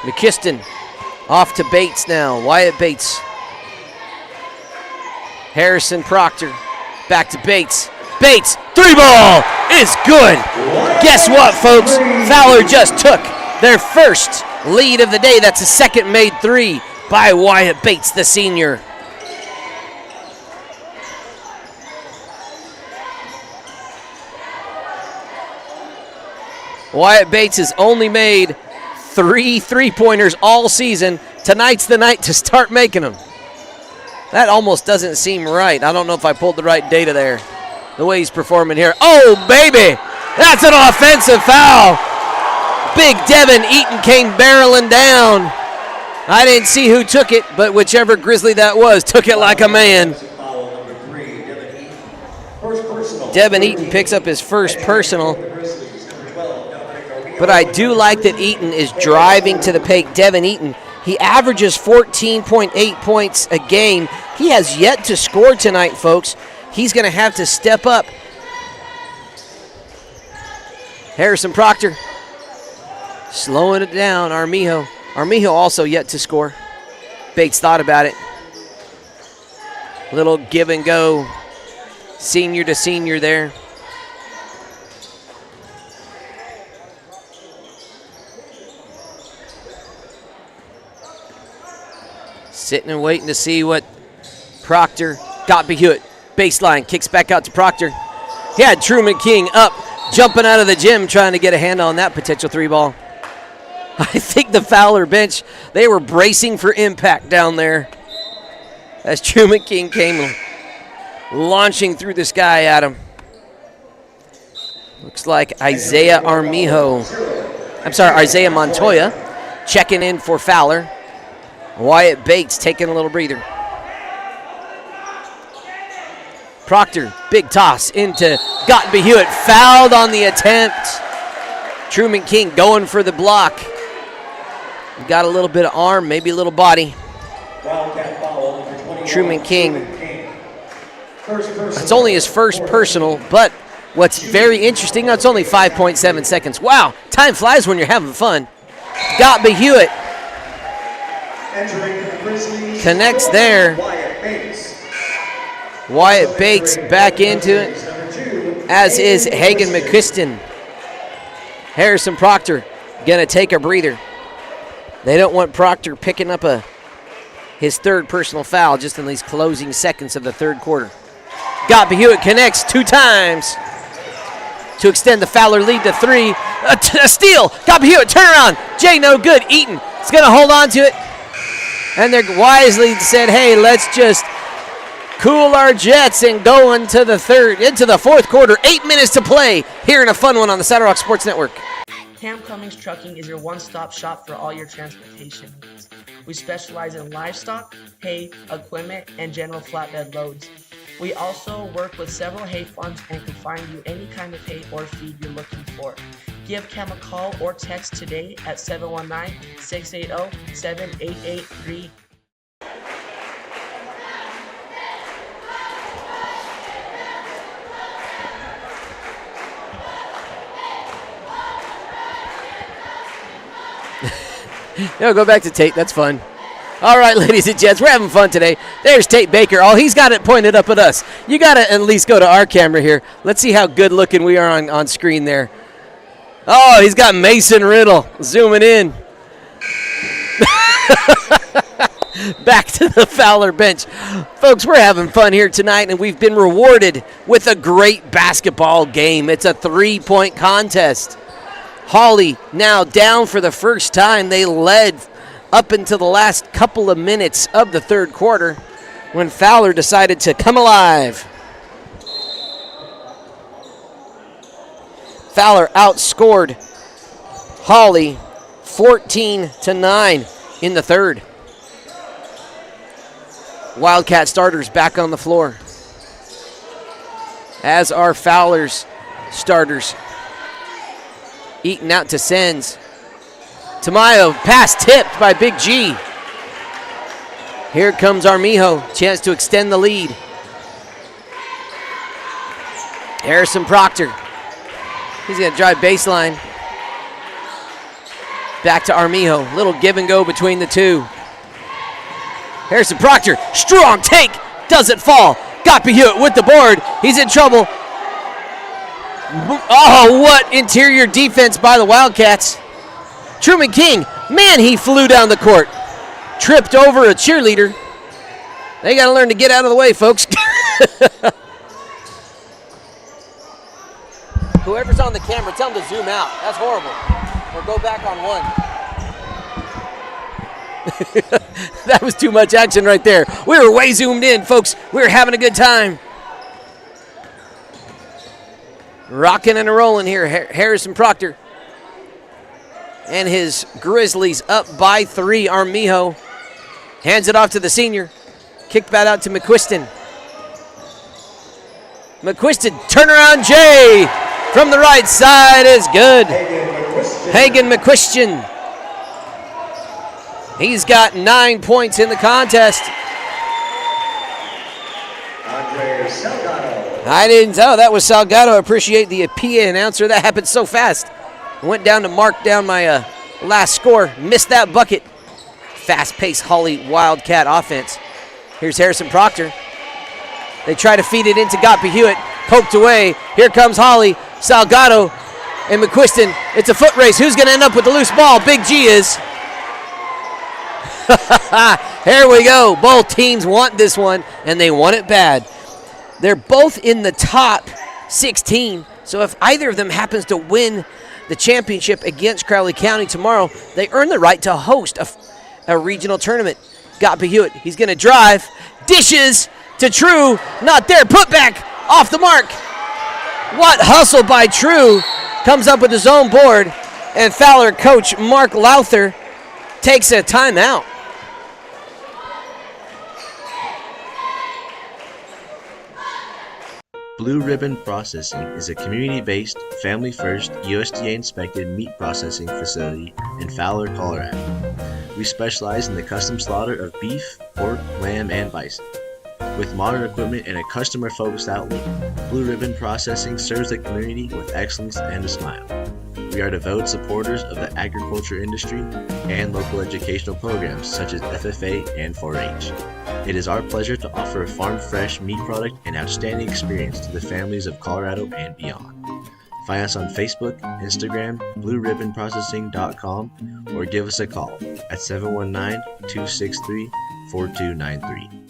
A: McKiston off to Bates now. Wyatt Bates. Harrison Proctor back to Bates. Bates, 3-ball is good. Guess what, folks? Fowler just took their first lead of the day. That's a second made 3 by Wyatt Bates, the senior. Wyatt Bates has only made 3 3-pointers all season. Tonight's the night to start making them. That almost doesn't seem right. I don't know if I pulled the right data there. The way he's performing here. Oh, baby! That's an offensive foul. Big Devin Eaton came barreling down. I didn't see who took it, but whichever Grizzly that was took it like a man. Devin Eaton picks up his first personal. But I do like that Eaton is driving to the paint. Devin Eaton, he averages 14.8 points a game. He has yet to score tonight, folks. He's going to have to step up. Harrison Proctor slowing it down. Armijo also yet to score. Bates thought about it. Little give and go. Senior to senior there. Sitting and waiting to see what Proctor got. Hewitt baseline kicks back out to Proctor. He had Truman King up jumping out of the gym trying to get a handle on that potential 3-ball. I think the Fowler bench, they were bracing for impact down there as Truman King came launching through the sky at him. Looks like Isaiah Montoya checking in for Fowler. Wyatt Bates taking a little breather. Proctor, big toss into Gottenby Hewitt, fouled on the attempt. Truman King going for the block. Got a little bit of arm, maybe a little body. Truman King. It's only his first personal, but what's very interesting, it's only 5.7 seconds. Wow, time flies when you're having fun. Gottenby Hewitt connects there. Wyatt Bates back into it, as is Hagan McQuiston. Harrison Proctor gonna take a breather. They don't want Proctor picking up his third personal foul just in these closing seconds of the third quarter. Gottenby Hewitt connects 2 times to extend the Fowler lead to 3. A steal. Gottenby Hewitt, turn around. Jay, no good. Eaton is going to hold on to it. And they wisely said, hey, let's just cool our jets and go into the fourth quarter. 8 minutes to play here in a fun one on the Saddle Rock Sports Network.
G: Cummings Trucking is your one-stop shop for all your transportation needs. We specialize in livestock, hay, equipment, and general flatbed loads. We also work with several hay farms and can find you any kind of hay or feed you're looking for. Give Cam a call or text today at 719-680-7883.
A: No, go back to Tate. That's fun. All right, ladies and gents, we're having fun today. There's Tate Baker. Oh, he's got it pointed up at us. You got to at least go to our camera here. Let's see how good looking we are on screen there. Oh, he's got Mason Riddle zooming in. Back to the Fowler bench. Folks, we're having fun here tonight, and we've been rewarded with a great basketball game. It's a 3-point contest. Hawley now down for the first time. They led up until the last couple of minutes of the third quarter when Fowler decided to come alive. Fowler outscored Hawley 14-9 in the third. Wildcat starters back on the floor, as are Fowler's starters. Eaton out to Sens. Tamayo, pass tipped by Big G. Here comes Armijo, chance to extend the lead. Harrison Proctor, he's gonna drive baseline. Back to Armijo, little give and go between the two. Harrison Proctor, strong take, doesn't fall. Gottenby Hewitt with the board, he's in trouble. Oh, what interior defense by the Wildcats. Truman King, man, he flew down the court. Tripped over a cheerleader. They got to learn to get out of the way, folks. Whoever's on the camera, tell them to zoom out. That's horrible. Or go back on one. That was too much action right there. We were way zoomed in, folks. We were having a good time. Rocking and rolling here, Harrison Proctor. And his Grizzlies up by 3. Armijo hands it off to the senior. Kicked back out to McQuiston. McQuiston, turnaround J from the right side is good. Hagan McQuiston. He's got 9 points in the contest. I didn't know that was Salgado. I appreciate the PA announcer. That happened so fast. I went down to mark down my last score. Missed that bucket. Fast-paced Hawley Wildcat offense. Here's Harrison Proctor. They try to feed it into Gottenby Hewitt. Poked away. Here comes Hawley. Salgado and McQuiston. It's a foot race. Who's going to end up with the loose ball? Big G is. Here we go. Both teams want this one, and they want it bad. They're both in the top 16 So if either of them happens to win the championship against Crowley County tomorrow, they earn the right to host a regional tournament. Gottby Hewitt, he's going to drive, dishes to True, not there, put back, off the mark. What hustle by True, comes up with his own board, and Fowler coach Mark Lowther takes a timeout.
E: Blue Ribbon Processing is a community-based, family-first, USDA-inspected meat processing facility in Fowler, Colorado. We specialize in the custom slaughter of beef, pork, lamb, and bison. With modern equipment and a customer-focused outlook, Blue Ribbon Processing serves the community with excellence and a smile. We are devoted supporters of the agriculture industry and local educational programs such as FFA and 4-H. It is our pleasure to offer a farm-fresh meat product and outstanding experience to the families of Colorado and beyond. Find us on Facebook, Instagram, blueribbonprocessing.com, or give us a call at 719-263-4293.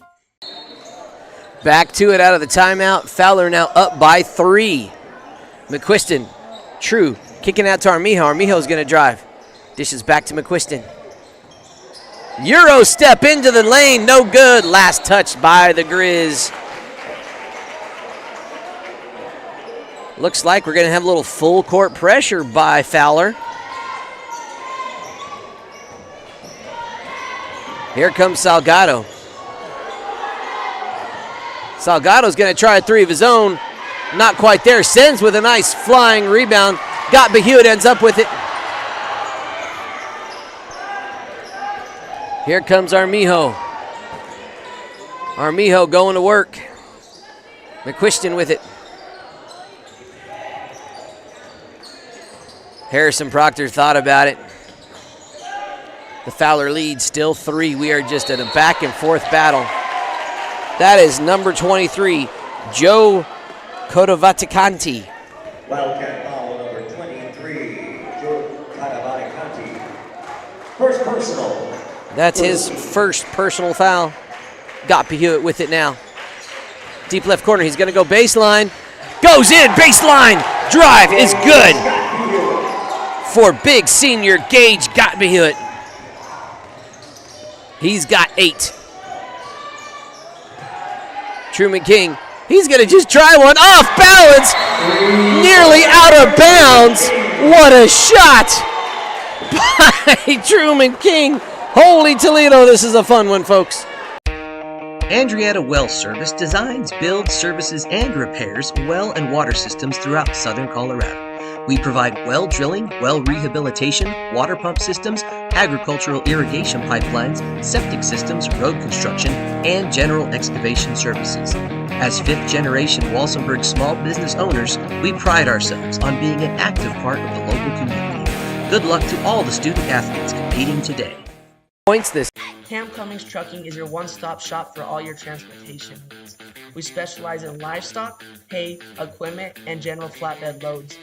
A: Back to it out of the timeout. Fowler now up by 3. McQuiston, True, kicking out to Armijo. Armijo's going to drive. Dishes back to McQuiston. Euro step into the lane, no good. Last touch by the Grizz. Looks like we're going to have a little full court pressure by Fowler. Here comes Salgado. Salgado's going to try a 3 of his own. Not quite there. Sends with a nice flying rebound. Gottby Hewitt ends up with it. Here comes Armijo. Armijo going to work. McQuiston with it. Harrison Proctor thought about it. The Fowler lead still 3. We are just at a back and forth battle. That is number 23, Joe Codovaticanti.
B: Wildcat foul number 23, Joe Codovaticanti. First personal.
A: That's his first personal foul. Gottby Hewitt with it now. Deep left corner, he's going to go baseline. Goes in, baseline. Drive is good for big senior Gage Gottby Hewitt. He's got 8. Truman King, he's going to just try one off balance. Nearly out of bounds. What a shot by Truman King. Holy Toledo, this is a fun one, folks.
J: Andreatta Well Service designs, builds, services, and repairs well and water systems throughout southern Colorado. We provide well drilling, well rehabilitation, water pump systems, agricultural irrigation pipelines, septic systems, road construction, and general excavation services. As fifth-generation Walsenburg small business owners, we pride ourselves on being an active part of the local community. Good luck to all the student athletes competing today.
A: Points this.
G: Cummings Trucking is your one-stop shop for all your transportation needs. We specialize in livestock, hay, equipment, and general flatbed loads.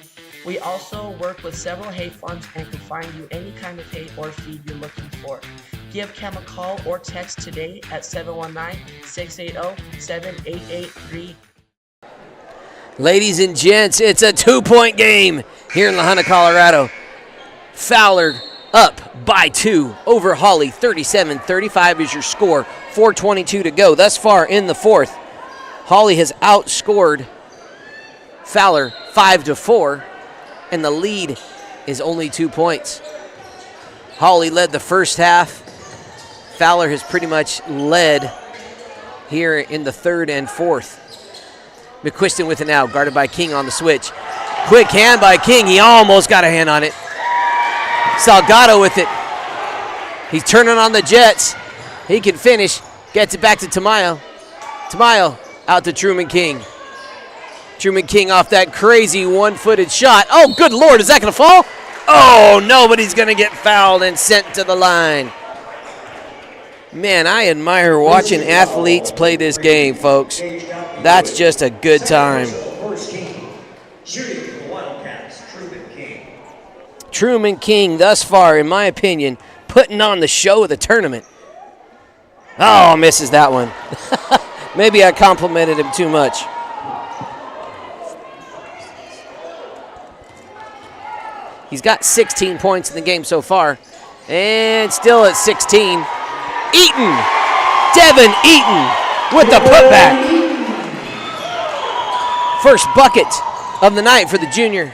G: We also work with several hay farms and can find you any kind of hay or feed you're looking for. Give Cam a call or text today at 719-680-7883.
A: Ladies and gents, it's a 2-point game here in La Junta, Colorado. Fowler up by 2 over Hawley. 37-35 is your score. 4:22 to go. Thus far in the 4th, Hawley has outscored Fowler 5-4, and the lead is only 2 points. Hawley led the first half. Fowler has pretty much led here in the 3rd and 4th. McQuiston with it now, guarded by King on the switch. Quick hand by King. He almost got a hand on it. Salgado with it. He's turning on the Jets. He can finish. Gets it back to Tamayo. Tamayo out to Truman King. Truman King off that crazy one-footed shot. Oh, good Lord, is that going to fall? Oh, nobody's going to get fouled and sent to the line. Man, I admire watching athletes play this game, folks. That's just a good time.
B: Shooting for the Wildcats, Truman King.
A: Truman King, thus far, in my opinion, putting on the show of the tournament. Oh, misses that one. Maybe I complimented him too much. He's got 16 points in the game so far. And still at 16. Eaton. Devin Eaton with the putback. First bucket of the night for the junior.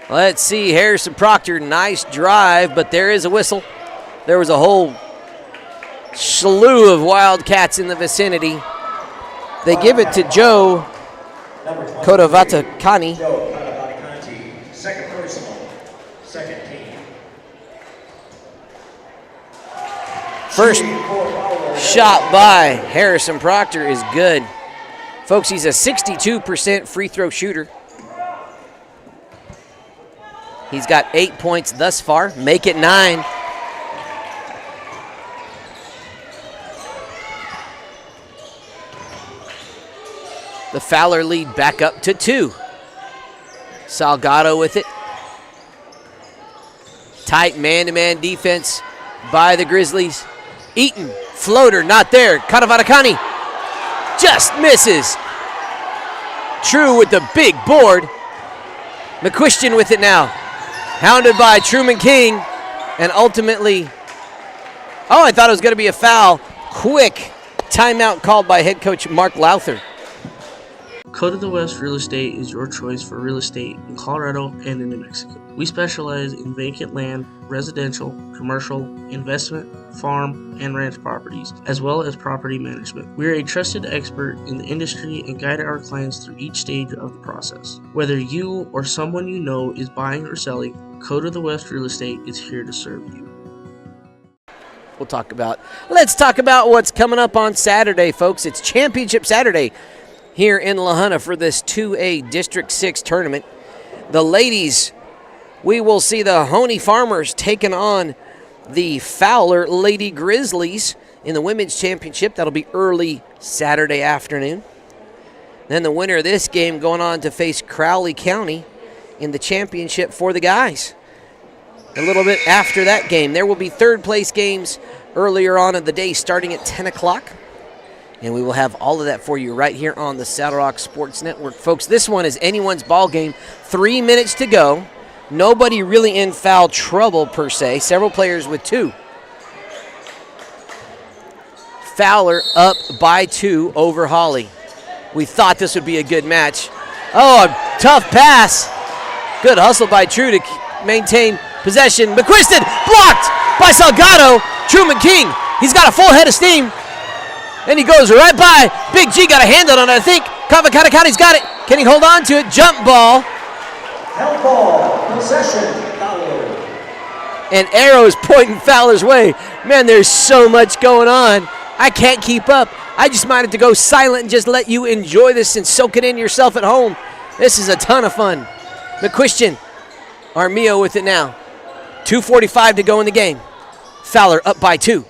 A: Let's see, Harrison Proctor, nice drive, but there is a whistle. There was a whole slew of Wildcats in the vicinity. They give it to Joe Kodavatakani.
B: Second personal, second team.
A: First shot by Harrison Proctor is good. Folks, he's a 62% free throw shooter. He's got 8 points thus far. Make it 9. The Fowler lead back up to 2. Salgado with it. Tight man-to-man defense by the Grizzlies. Eaton, floater, not there. Kadavatakani just misses. True with the big board. McQuistion with it now. Hounded by Truman King. And ultimately, I thought it was going to be a foul. Quick timeout called by head coach Mark Lowther.
K: Code of the West Real Estate is your choice for real estate in Colorado and in New Mexico. We specialize in vacant land, residential, commercial, investment, farm, and ranch properties, as well as property management. We are a trusted expert in the industry and guide our clients through each stage of the process. Whether you or someone you know is buying or selling, Code of the West Real Estate is here to serve you.
A: Let's talk about what's coming up on Saturday, folks. It's Championship Saturday here in La Junta for this 2A District 6 tournament. The ladies, we will see the Honey Farmers taking on the Fowler Lady Grizzlies in the Women's Championship. That'll be early Saturday afternoon. Then the winner of this game going on to face Crowley County in the championship for the guys. A little bit after that game, there will be third place games earlier on in the day starting at 10 o'clock. And we will have all of that for you right here on the Saddle Rock Sports Network. Folks, this one is anyone's ball game. 3 minutes to go. Nobody really in foul trouble per se. Several players with 2. Fowler up by 2 over Holly. We thought this would be a good match. Oh, a tough pass. Good hustle by True to maintain possession. McQuiston blocked by Salgado. Truman King, he's got a full head of steam. And he goes right by. Big G got a hand on it, I think. Kavakatakani's got it. Can he hold on to it? Jump ball.
B: Help ball. Possession. Fowler.
A: And arrows pointing Fowler's way. Man, there's so much going on. I can't keep up. I just might have to go silent and just let you enjoy this and soak it in yourself at home. This is a ton of fun. McQuistion. Armio with it now. 2:45 to go in the game. Fowler up by 2.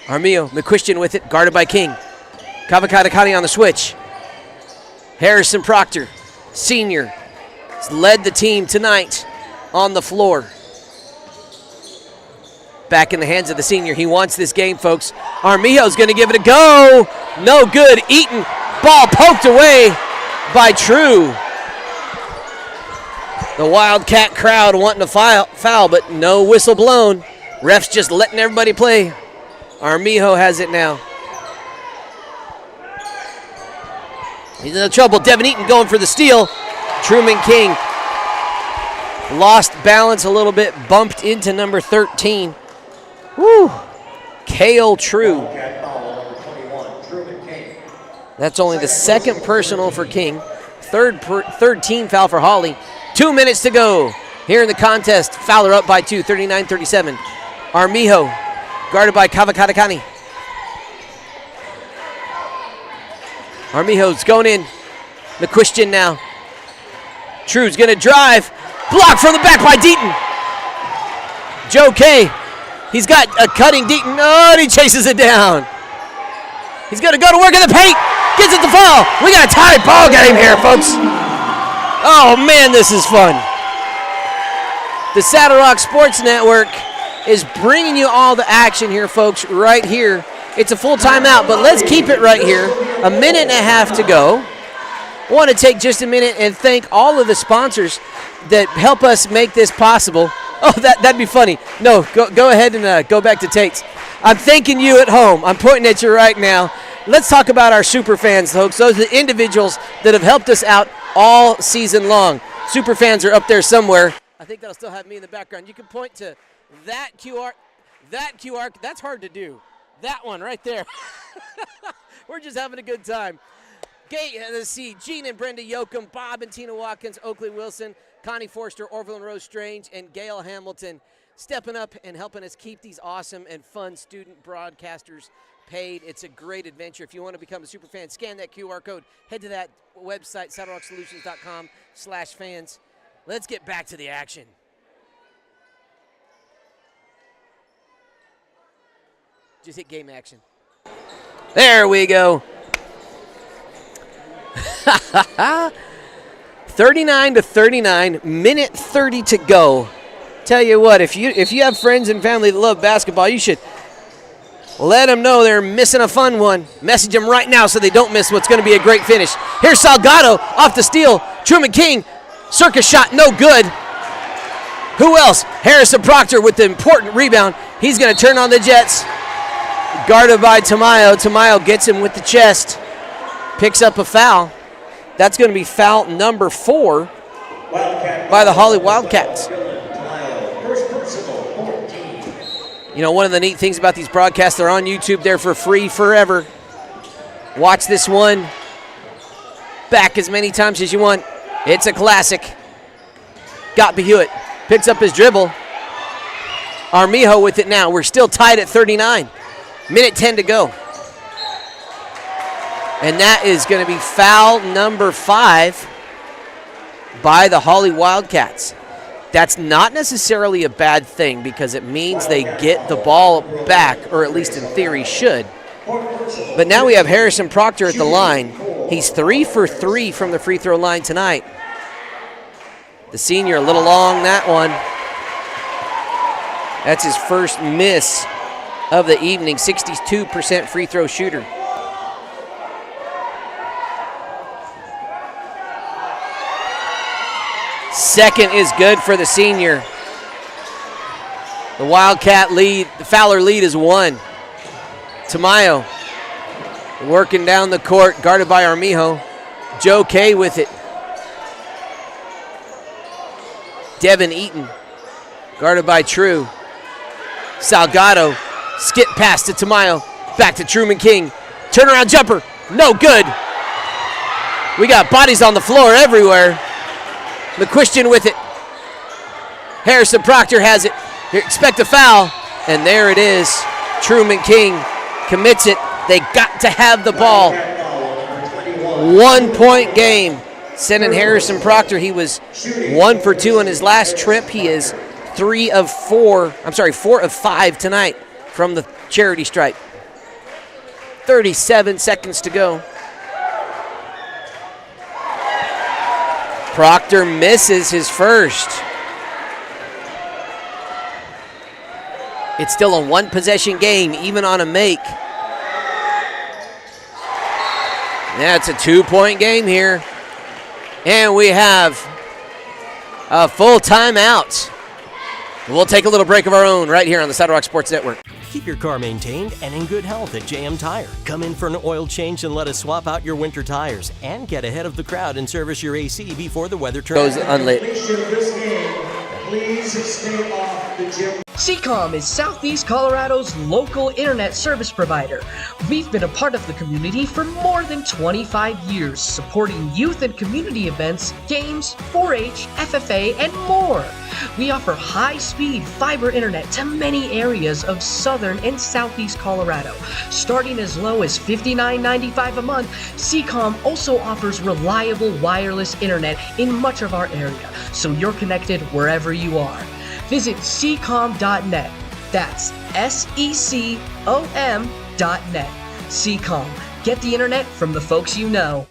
A: Armio, McQuistion with it, guarded by King. Kavakatakani on the switch. Harrison Proctor, senior, has led the team tonight on the floor. Back in the hands of the senior. He wants this game, folks. Armio's going to give it a go. No good. Eaton, ball poked away by True. The Wildcat crowd wanting to foul, but no whistle blown. Refs just letting everybody play. Armijo has it now. He's in trouble. Devin Eaton going for the steal. Truman King lost balance a little bit, bumped into number 13. Woo! Kale True. That's only the second personal for King. Third team foul for Holly. 2 minutes to go here in the contest. Fowler up by 2, 39-37. Armijo guarded by Kavakatakani. Armijo's going in. McQuistion now. True's going to drive. Blocked from the back by Deaton. Joe K. He's got a cutting Deaton. Oh, and he chases it down. He's going to go to work in the paint. Gets it to fall. We got a tied ball game here, folks. Oh, man, this is fun. The Saddle Rock Sports Network is bringing you all the action here, folks, right here It's a full timeout, but let's keep it right here. A minute and a half to go. I want to take just a minute and thank all of the sponsors that help us make this possible. Oh, that'd be funny. No, go ahead and go back to Tate's. I'm thanking you at home. I'm pointing at you right now. Let's talk about our super fans, folks. Those are the individuals that have helped us out all season long. Super fans are up there somewhere. I think that'll still have me in the background. You can point to that QR. That's hard to do. That one right there. We're just having a good time. Let's see, Gene and Brenda Yoakum, Bob and Tina Watkins, Oakley Wilson, Connie Forster, Orville and Rose Strange, and Gail Hamilton stepping up and helping us keep these awesome and fun student broadcasters paid. It's a great adventure. If you want to become a super fan, scan that QR code. Head to that website, saddlerocksolutions.com/fans. Let's get back to the action. Just hit game action. There we go. 39-39, minute 30 to go. Tell you what, if you have friends and family that love basketball, you should let them know they're missing a fun one. Message them right now so they don't miss what's going to be a great finish. Here's Salgado off the steal. Truman King, circus shot, no good. Who else? Harrison Proctor with the important rebound. He's going to turn on the Jets. Guarded by Tamayo. Tamayo gets him with the chest. Picks up a foul. That's going to be foul number 4 by the Holly Wildcats. You know, one of the neat things about these broadcasts, they're on YouTube there for free forever. Watch this one back as many times as you want. It's a classic. Gottby Hewitt picks up his dribble. Armijo with it now. We're still tied at 39. Minute 10 to go. And that is going to be foul number 5 by the Holly Wildcats. That's not necessarily a bad thing because it means they get the ball back, or at least in theory should. But now we have Harrison Proctor at the line. He's 3 for 3 from the free throw line tonight. The senior a little long that one. That's his first miss of the evening, 62% free throw shooter. Second is good for the senior. The Wildcat lead, the Fowler lead is 1. Tamayo working down the court, guarded by Armijo. Joe Kay with it. Devin Eaton, guarded by True. Salgado, skip pass to Tamayo. Back to Truman King. Turnaround jumper, no good. We got bodies on the floor everywhere. McQuistion with it. Harrison Proctor has it. Expect a foul. And there it is. Truman King commits it. They got to have the ball. 1 point game. Sending Harrison Proctor. He was 1 for 2 on his last trip. He is 4 of 5 tonight from the charity stripe. 37 seconds to go. Proctor misses his first. It's still a 1-possession game, even on a make. Yeah, it's a 2-point game here. And we have a full timeout. We'll take a little break of our own right here on the Saddle Rock Sports Network.
M: Keep your car maintained and in good health at JM Tire. Come in for an oil change and let us swap out your winter tires. And get ahead of the crowd and service your AC before the weather turns.
A: Goes unlit.
B: Please stay off the gym.
G: SECOM is Southeast Colorado's local internet service provider. We've been a part of the community for more than 25 years, supporting youth and community events, games, 4-H, FFA, and more. We offer high-speed fiber internet to many areas of southern and southeast Colorado. Starting as low as $59.95 a month, SECOM also offers reliable wireless internet in much of our area, so you're connected wherever you are. Visit secom.net. That's SECOM.net. SECOM. Get the internet from the folks you know.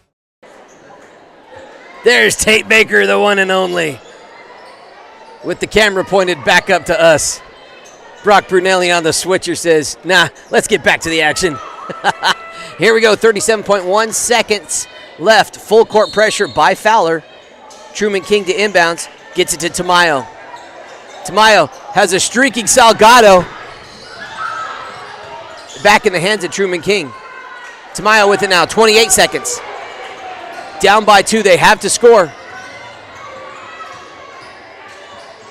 A: There's Tate Baker, the one and only, with the camera pointed back up to us. Brock Brunelli on the switcher says, nah, let's get back to the action. Here we go, 37.1 seconds left. Full court pressure by Fowler. Truman King to inbounds, gets it to Tamayo. Tamayo has a streaking Salgado. Back in the hands of Truman King. Tamayo with it now, 28 seconds. Down by 2, they have to score.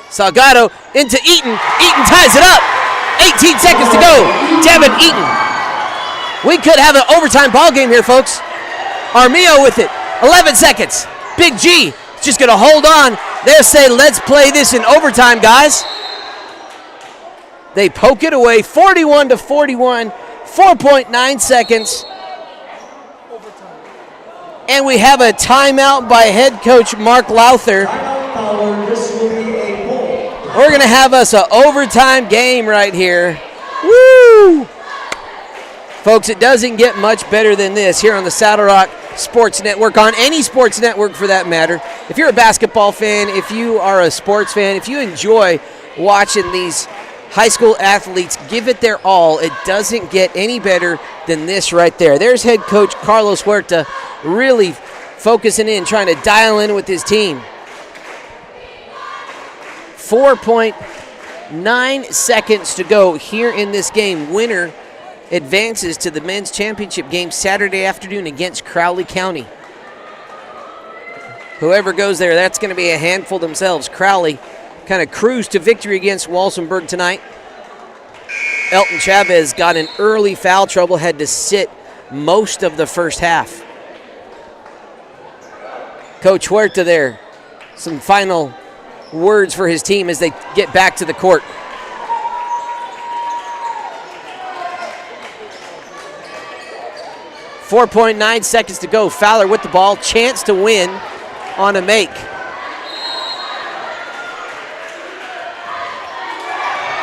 A: Salgado into Eaton. Eaton ties it up. 18 seconds to go. Devin Eaton. We could have an overtime ball game here, folks. Armio with it. 11 seconds. Big G just going to hold on. They'll say, let's play this in overtime, guys. They poke it away. 41-41. 4.9 seconds. And we have a timeout by head coach Mark Lowther. We're going to have us an overtime game right here. Woo! Folks, it doesn't get much better than this here on the Saddle Rock Sports Network, on any sports network for that matter. If you're a basketball fan, if you are a sports fan, if you enjoy watching these high school athletes give it their all, it doesn't get any better than this right there. There's head coach Carlos Huerta really focusing in, trying to dial in with his team. 4.9 seconds to go here in this game. Winner advances to the men's championship game Saturday afternoon against Crowley County. Whoever goes there, that's going to be a handful themselves. Crowley kind of cruised to victory against Walsenburg tonight. Elton Chavez got in early foul trouble, had to sit most of the first half. Coach Huerta there. Some final words for his team as they get back to the court. .9 seconds to go. Fowler with the ball. Chance to win on a make.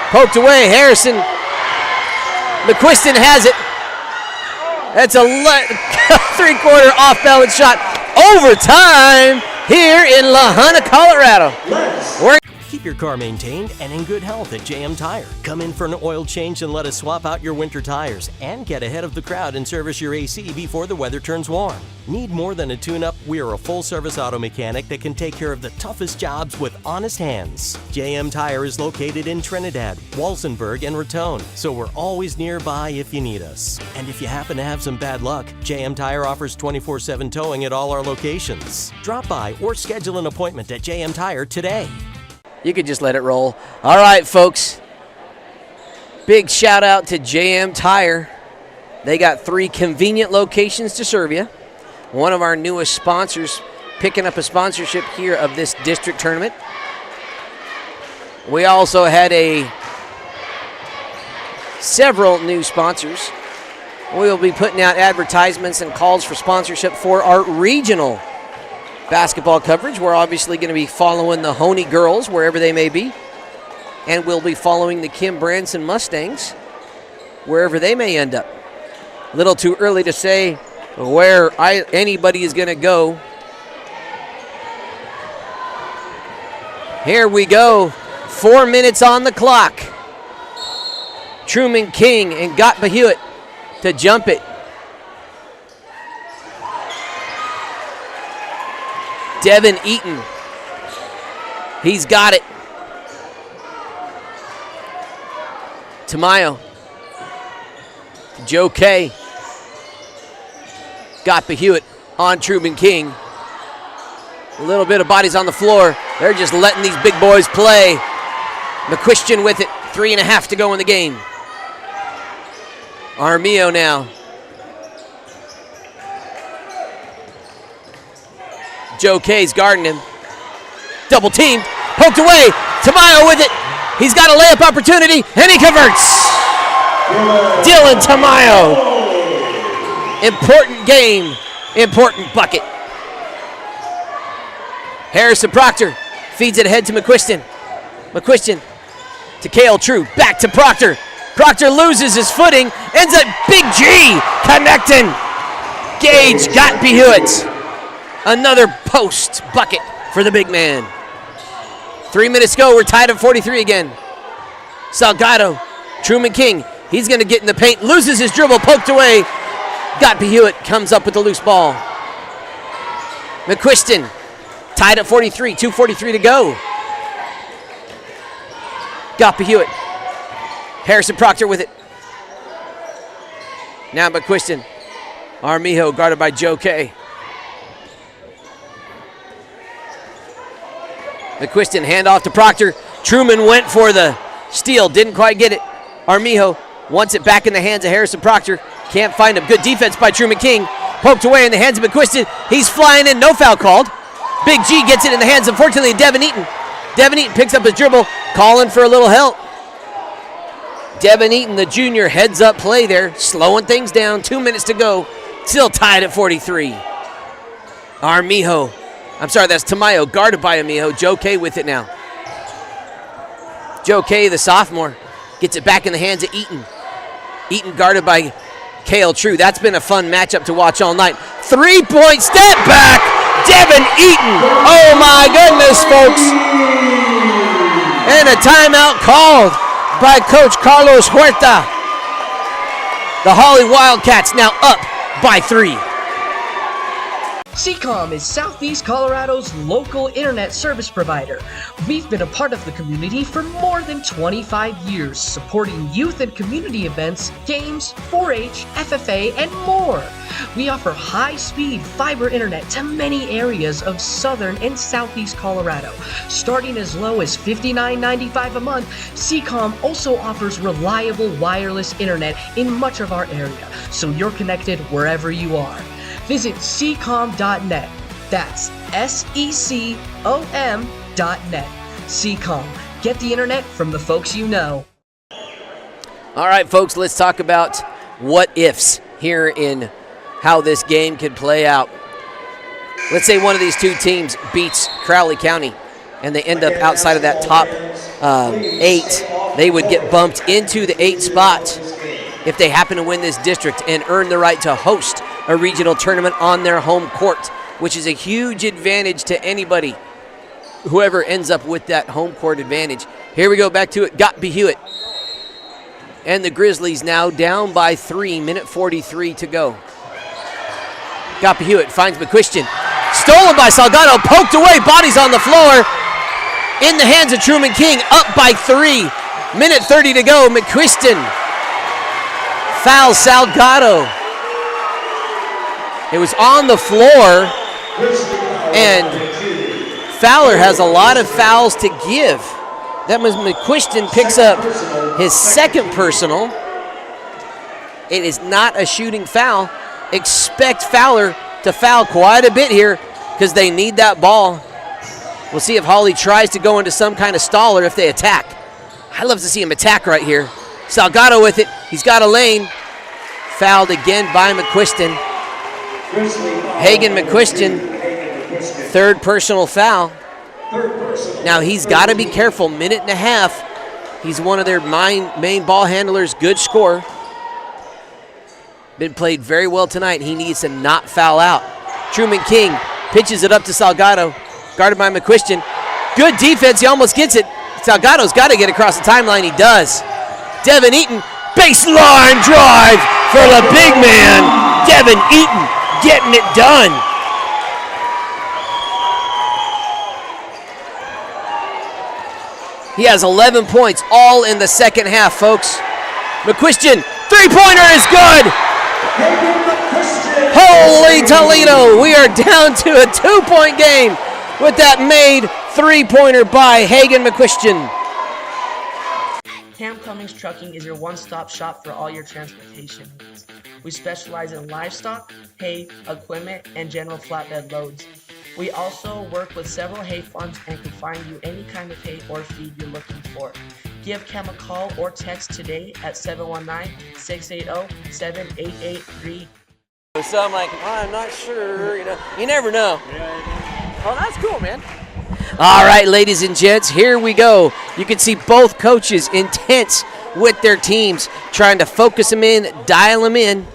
A: Poked away. Harrison. McQuiston has it. That's a three-quarter off-balance shot. Overtime here in La Junta, Colorado.
M: Keep your car maintained and in good health at JM Tire. Come in for an oil change and let us swap out your winter tires and get ahead of the crowd and service your AC before the weather turns warm. Need more than a tune-up? We are a full-service auto mechanic that can take care of the toughest jobs with honest hands. JM Tire is located in Trinidad, Walsenburg, and Raton, so we're always nearby if you need us. And if you happen to have some bad luck, JM Tire offers 24/7 towing at all our locations. Drop by or schedule an appointment at JM Tire today.
A: You could just let it roll. All right, folks. Big shout out to JM Tire. They got 3 convenient locations to serve you. One of our newest sponsors picking up a sponsorship here of this district tournament. We also had several new sponsors. We'll be putting out advertisements and calls for sponsorship for our regional basketball coverage. We're obviously going to be following the Honey girls wherever they may be. And we'll be following the Kim Branson Mustangs wherever they may end up. A little too early to say where anybody is going to go. Here we go. 4 minutes on the clock. Truman King and Gottba Hewitt to jump it. Devin Eaton. He's got it. Tamayo. Joe K. Gottba Hewitt on Truman King. A little bit of bodies on the floor. They're just letting these big boys play. McQuiston with it. 3.5 to go in the game. Armio now. Joe K's guarding him. Double teamed. Poked away. Tamayo with it. He's got a layup opportunity, and he converts. Dylan Tamayo. Important game. Important bucket. Harrison Proctor feeds it ahead to McQuiston. McQuiston to Cale True. Back to Proctor. Proctor loses his footing. Ends up Big G connecting. Gage Gottba Hewitt. Another post bucket for the big man. 3 minutes to go. We're tied at 43 again. Salgado, Truman King, he's going to get in the paint, loses his dribble, poked away. Gottby Hewitt comes up with the loose ball. McQuiston tied at 43, 2:43 to go. Gottby Hewitt. Harrison Proctor with it. Now McQuiston. Armijo guarded by Joe Kay. McQuiston handoff to Proctor. Truman went for the steal, didn't quite get it. Armijo wants it back in the hands of Harrison Proctor. Can't find him. Good defense by Truman King. Poked away in the hands of McQuiston. He's flying in, no foul called. Big G gets it in the hands, unfortunately, of Devin Eaton. Devin Eaton picks up his dribble, calling for a little help. Devin Eaton, the junior, heads up play there, slowing things down. 2 minutes to go. Still tied at 43. Armijo. I'm sorry, that's Tamayo, guarded by Armijo. Joe Kay with it now. Joe Kay, the sophomore, gets it back in the hands of Eaton. Eaton guarded by Cale True. That's been a fun matchup to watch all night. 3-point step back. Devin Eaton. Oh my goodness, folks. And a timeout called by Coach Carlos Huerta. The Holly Wildcats now up by 3.
G: SECOM is Southeast Colorado's local internet service provider. We've been a part of the community for more than 25 years, supporting youth and community events, games, 4-H, FFA, and more. We offer high-speed fiber internet to many areas of southern and southeast Colorado. Starting as low as $59.95 a month, SECOM also offers reliable wireless internet in much of our area, so you're connected wherever you are. Visit secom.net. That's SECOM.net. SECOM. Get the internet from the folks you know.
A: All right, folks, let's talk about what ifs here in how this game could play out. Let's say one of these two teams beats Crowley County and they end up outside of that top 8. They would get bumped into the 8 spot if they happen to win this district and earn the right to host a regional tournament on their home court, which is a huge advantage to anybody, whoever ends up with that home court advantage. Here we go, back to it. Gottby Hewitt. And the Grizzlies now down by 3, minute 43 to go. Gottby Hewitt finds McQuiston. Stolen by Salgado, poked away, bodies on the floor. In the hands of Truman King, up by 3. Minute 30 to go, McQuiston fouls Salgado. It was on the floor, and Fowler has a lot of fouls to give. That means McQuiston picks up his second personal. It is not a shooting foul. Expect Fowler to foul quite a bit here because they need that ball. We'll see if Holly tries to go into some kind of stall or if they attack. I'd love to see him attack right here. Salgado with it. He's got a lane. Fouled again by McQuiston. Hagan McQuiston, third personal foul. Now he's got to be careful. Minute and a half. He's one of their main ball handlers. Good score. Been played very well tonight. He needs to not foul out. Truman King pitches it up to Salgado. Guarded by McQuiston. Good defense. He almost gets it. Salgado's got to get across the timeline. He does. Devin Eaton. Baseline drive for the big man. Devin Eaton getting it done. He has 11 points, all in the second half, folks. McQuiston, three-pointer is good. Holy Toledo, we are down to a 2-point game with that made three-pointer by Hagan McQuiston.
G: Cummings Trucking is your one-stop shop for all your transportation needs. We specialize in livestock, hay, equipment, and general flatbed loads. We also work with several hay farms and can find you any kind of hay or feed you're looking for. Give Cam a call or text today at 719-680-7883.
A: So I'm like, I'm not sure, you never know. Oh, that's cool, man. All right, ladies and gents, here we go. You can see both coaches intense with their teams, trying to focus them in, dial them in,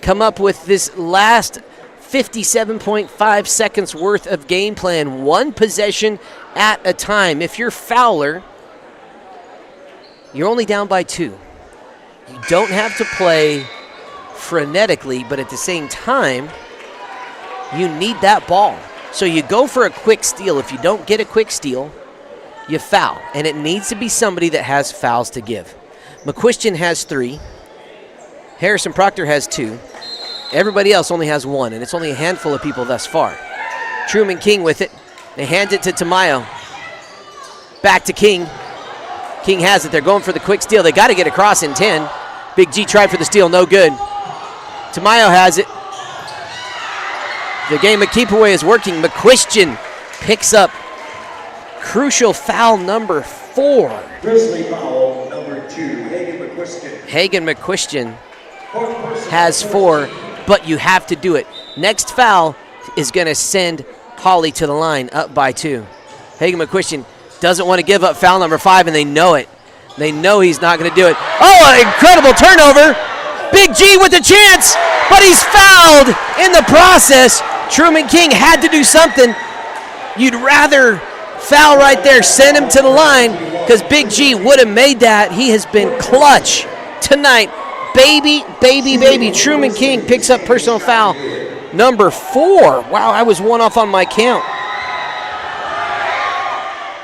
A: come up with this last 57.5 seconds worth of game plan, one possession at a time. If you're Fowler, You're only down by 2. You don't have to play frenetically, but at the same time, you need that ball. So you go for a quick steal. If you don't get a quick steal, you foul. And it needs to be somebody that has fouls to give. McQuistion has 3. Harrison Proctor has 2. Everybody else only has 1, and it's only a handful of people thus far. Truman King with it. They hand it to Tamayo. Back to King. King has it. They're going for the quick steal. They got to get across in 10. Big G tried for the steal. No good. Tamayo has it. The game of keep away is working. McQuistion picks up crucial foul number 4.
B: Grizzly foul number 2, Hagen McQuistion.
A: Hagen McQuistion has 4, but you have to do it. Next foul is going to send Holly to the line up by 2. Hagen McQuistion doesn't want to give up foul number 5, and they know it. They know he's not going to do it. Oh, an incredible turnover. Big G with the chance, but he's fouled in the process. Truman King had to do something. You'd rather foul right there, send him to the line, because Big G would have made that. He has been clutch tonight. Baby. Truman King picks up personal foul number 4. Wow, I was 1 off on my count.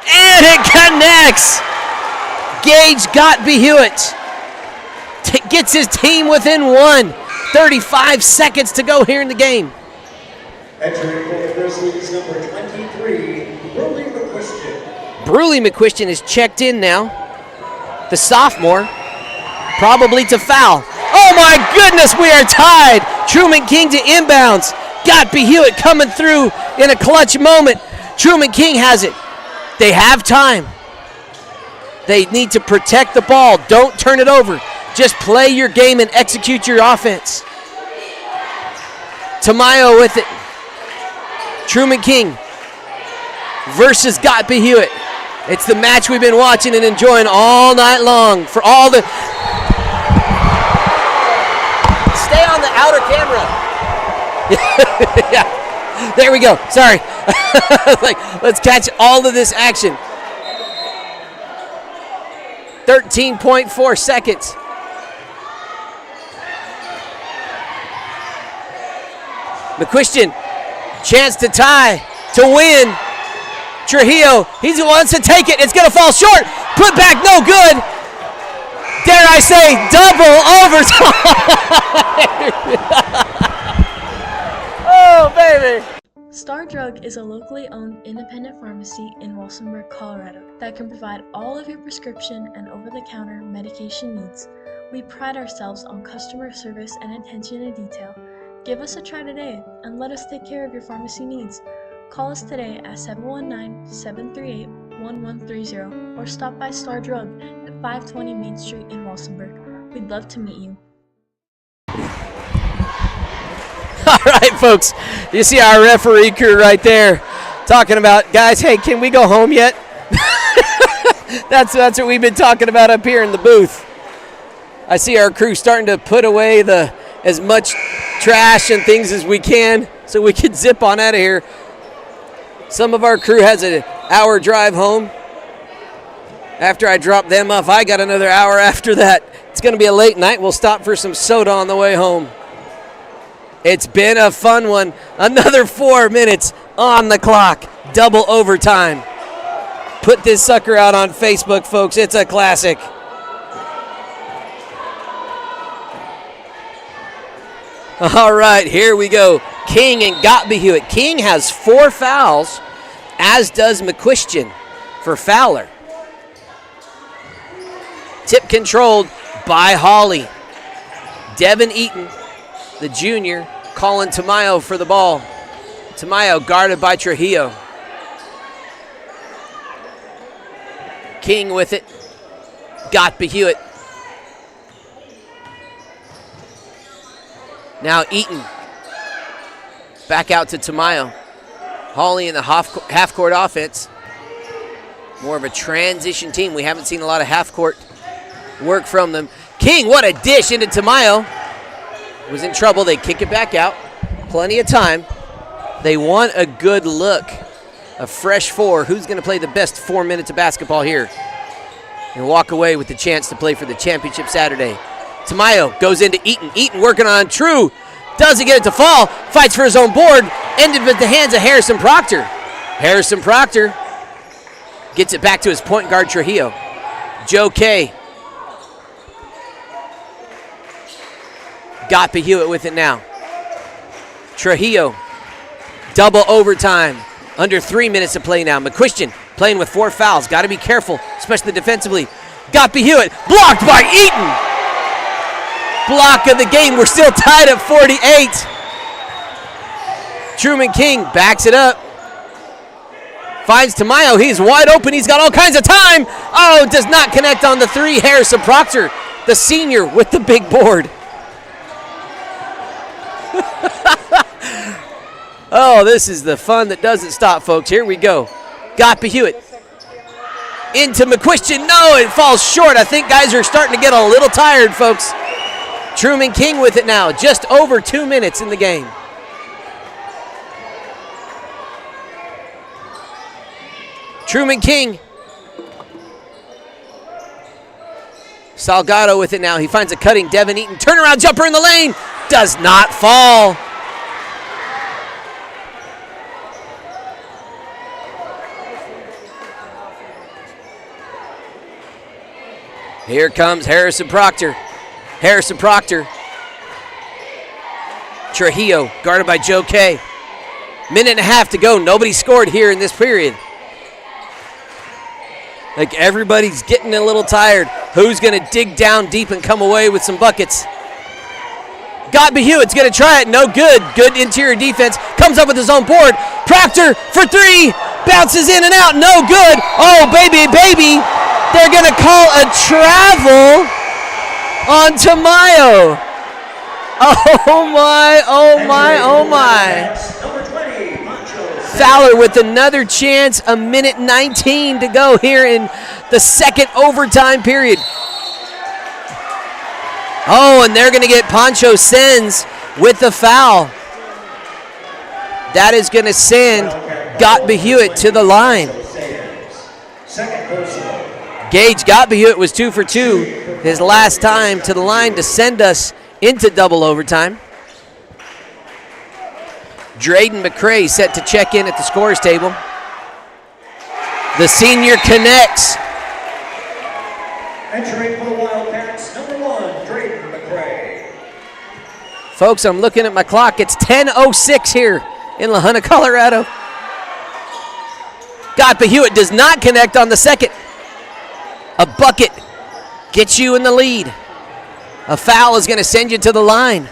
A: And it connects. Gage Gottby-Hewitt gets his team within 1. 35 seconds to go here in the game.
B: Entering for the Grizzlies, number 23, Bruley McQuistion.
A: Bruley McQuistion is checked in now. The sophomore, probably to foul. Oh my goodness, we are tied. Truman King to inbounds. Gottby-Hewitt coming through in a clutch moment. Truman King has it. They have time. They need to protect the ball. Don't turn it over. Just play your game and execute your offense. Tamayo with it. Truman King versus Gottby-Hewitt. It's the match we've been watching and enjoying all night long. For all the... Stay on the outer camera. Yeah. There we go. Sorry. Let's catch all of this action. 13.4 seconds. McQuistion, chance to tie, to win. Trujillo, he wants to take it. It's going to fall short. Put back, no good. Dare I say, double overtime. Oh, baby.
L: Star Drug is a locally owned independent pharmacy in Walsenburg, Colorado that can provide all of your prescription and over-the-counter medication needs. We pride ourselves on customer service and attention to detail. Give us a try today and let us take care of your pharmacy needs. Call us today at 719-738-1130 or stop by Star Drug at 520 Main Street in Walsenburg. We'd love to meet you.
A: All right, folks, you see our referee crew right there talking about, guys, hey, can we go home yet? That's what we've been talking about up here in the booth. I see our crew starting to put away as much trash and things as we can so we can zip on out of here. Some of our crew has an hour drive home. After I drop them off, I got another hour after that. It's going to be a late night. We'll stop for some soda on the way home. It's been a fun one. Another 4 minutes on the clock. Double overtime. Put this sucker out on Facebook, folks. It's a classic. All right, here we go. King and Gottby-Hewitt. King has 4 fouls, as does McQuistion for Fowler. Tip controlled by Hawley. Devin Eaton, the junior, calling Tamayo for the ball. Tamayo guarded by Trujillo. King with it. Gottby-Hewitt. Now Eaton. Back out to Tamayo. Hawley in the half-court offense. More of a transition team. We haven't seen a lot of half-court work from them. King, what a dish into Tamayo. Was in trouble. They kick it back out. Plenty of time. They want a good look. A fresh 4. Who's going to play the best 4 minutes of basketball here? and walk away with the chance to play for the championship Saturday. Tamayo goes into Eaton. Eaton working on True. Doesn't get it to fall. Fights for his own board. Ended with the hands of Harrison Proctor. Harrison Proctor gets it back to his point guard, Trujillo. Joe K. Got Hewitt with it now. Trujillo. Double overtime. Under 3 minutes to play now. McQuistion playing with 4 fouls. Got to be careful, especially defensively. Got Hewitt. Blocked by Eaton. Block of the game. We're still tied at 48. Truman King backs it up. Finds Tamayo. He's wide open. He's got all kinds of time. Oh, does not connect on the 3. Harrison Proctor, the senior, with the big board. Oh, this is the fun that doesn't stop, folks. Here we go. Got Hewitt. Into McQuistion. No, it falls short. I think guys are starting to get a little tired, folks. Truman King with it now. Just over 2 minutes in the game. Truman King. Salgado with it now. He finds a cutting Devin Eaton. Turnaround jumper in the lane. Does not fall. Here comes Harrison Proctor. Harrison Proctor. Trujillo guarded by Joe K. Minute and a half to go. Nobody scored here in this period. Like everybody's getting a little tired. Who's going to dig down deep and come away with some buckets? Got Hewitt's going to try it. No good. Good interior defense. Comes up with his own board. Proctor for 3. Bounces in and out. No good. Oh, baby, baby. They're going to call a travel on Tamayo. Oh, my, oh, my, oh, my. Fowler with another chance. A minute 19 to go here in the second overtime period. Oh, and they're going to get Pancho Sens with the foul. That is going to send Got Hewitt to the line. Gage Got Hewitt was 2 for 2 his last time to the line to send us into double overtime. Drayden McCray set to check in at the scorer's table. The senior connects.
B: Entering for the Wildcats, number 1, Drayden McCray.
A: Folks, I'm looking at my clock. It's 10:06 here in La Junta, Colorado. Got Hewitt does not connect on the second. A bucket gets you in the lead. A foul is going to send you to the line.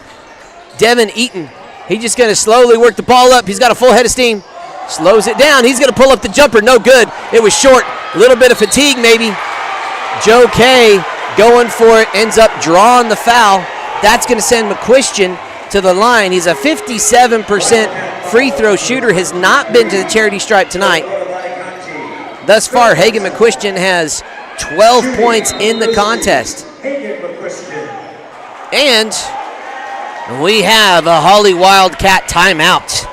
A: Devin Eaton, he's just going to slowly work the ball up. He's got a full head of steam. Slows it down. He's going to pull up the jumper. No good. It was short. A little bit of fatigue maybe. Joe K going for it. Ends up drawing the foul. That's going to send McQuistion to the line. He's a 57% free throw shooter. Has not been to the charity stripe tonight. Thus far, Hagan McQuistion has 12 points in the contest. And we have a Holly Wildcat timeout.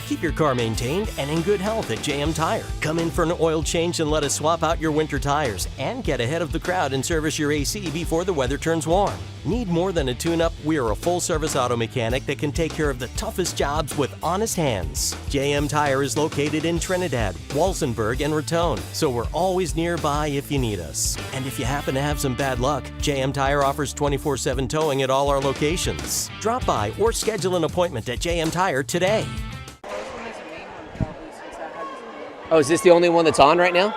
M: Keep your car maintained and in good health at JM Tire. Come in for an oil change and let us swap out your winter tires and get ahead of the crowd and service your AC before the weather turns warm. Need more than a tune-up? We are a full-service auto mechanic that can take care of the toughest jobs with honest hands. JM Tire is located in Trinidad, Walsenburg, and Raton, so we're always nearby if you need us. And if you happen to have some bad luck, JM Tire offers 24/7 towing at all our locations. Drop by or schedule an appointment at JM Tire today.
A: Oh, is this the only one that's on right now?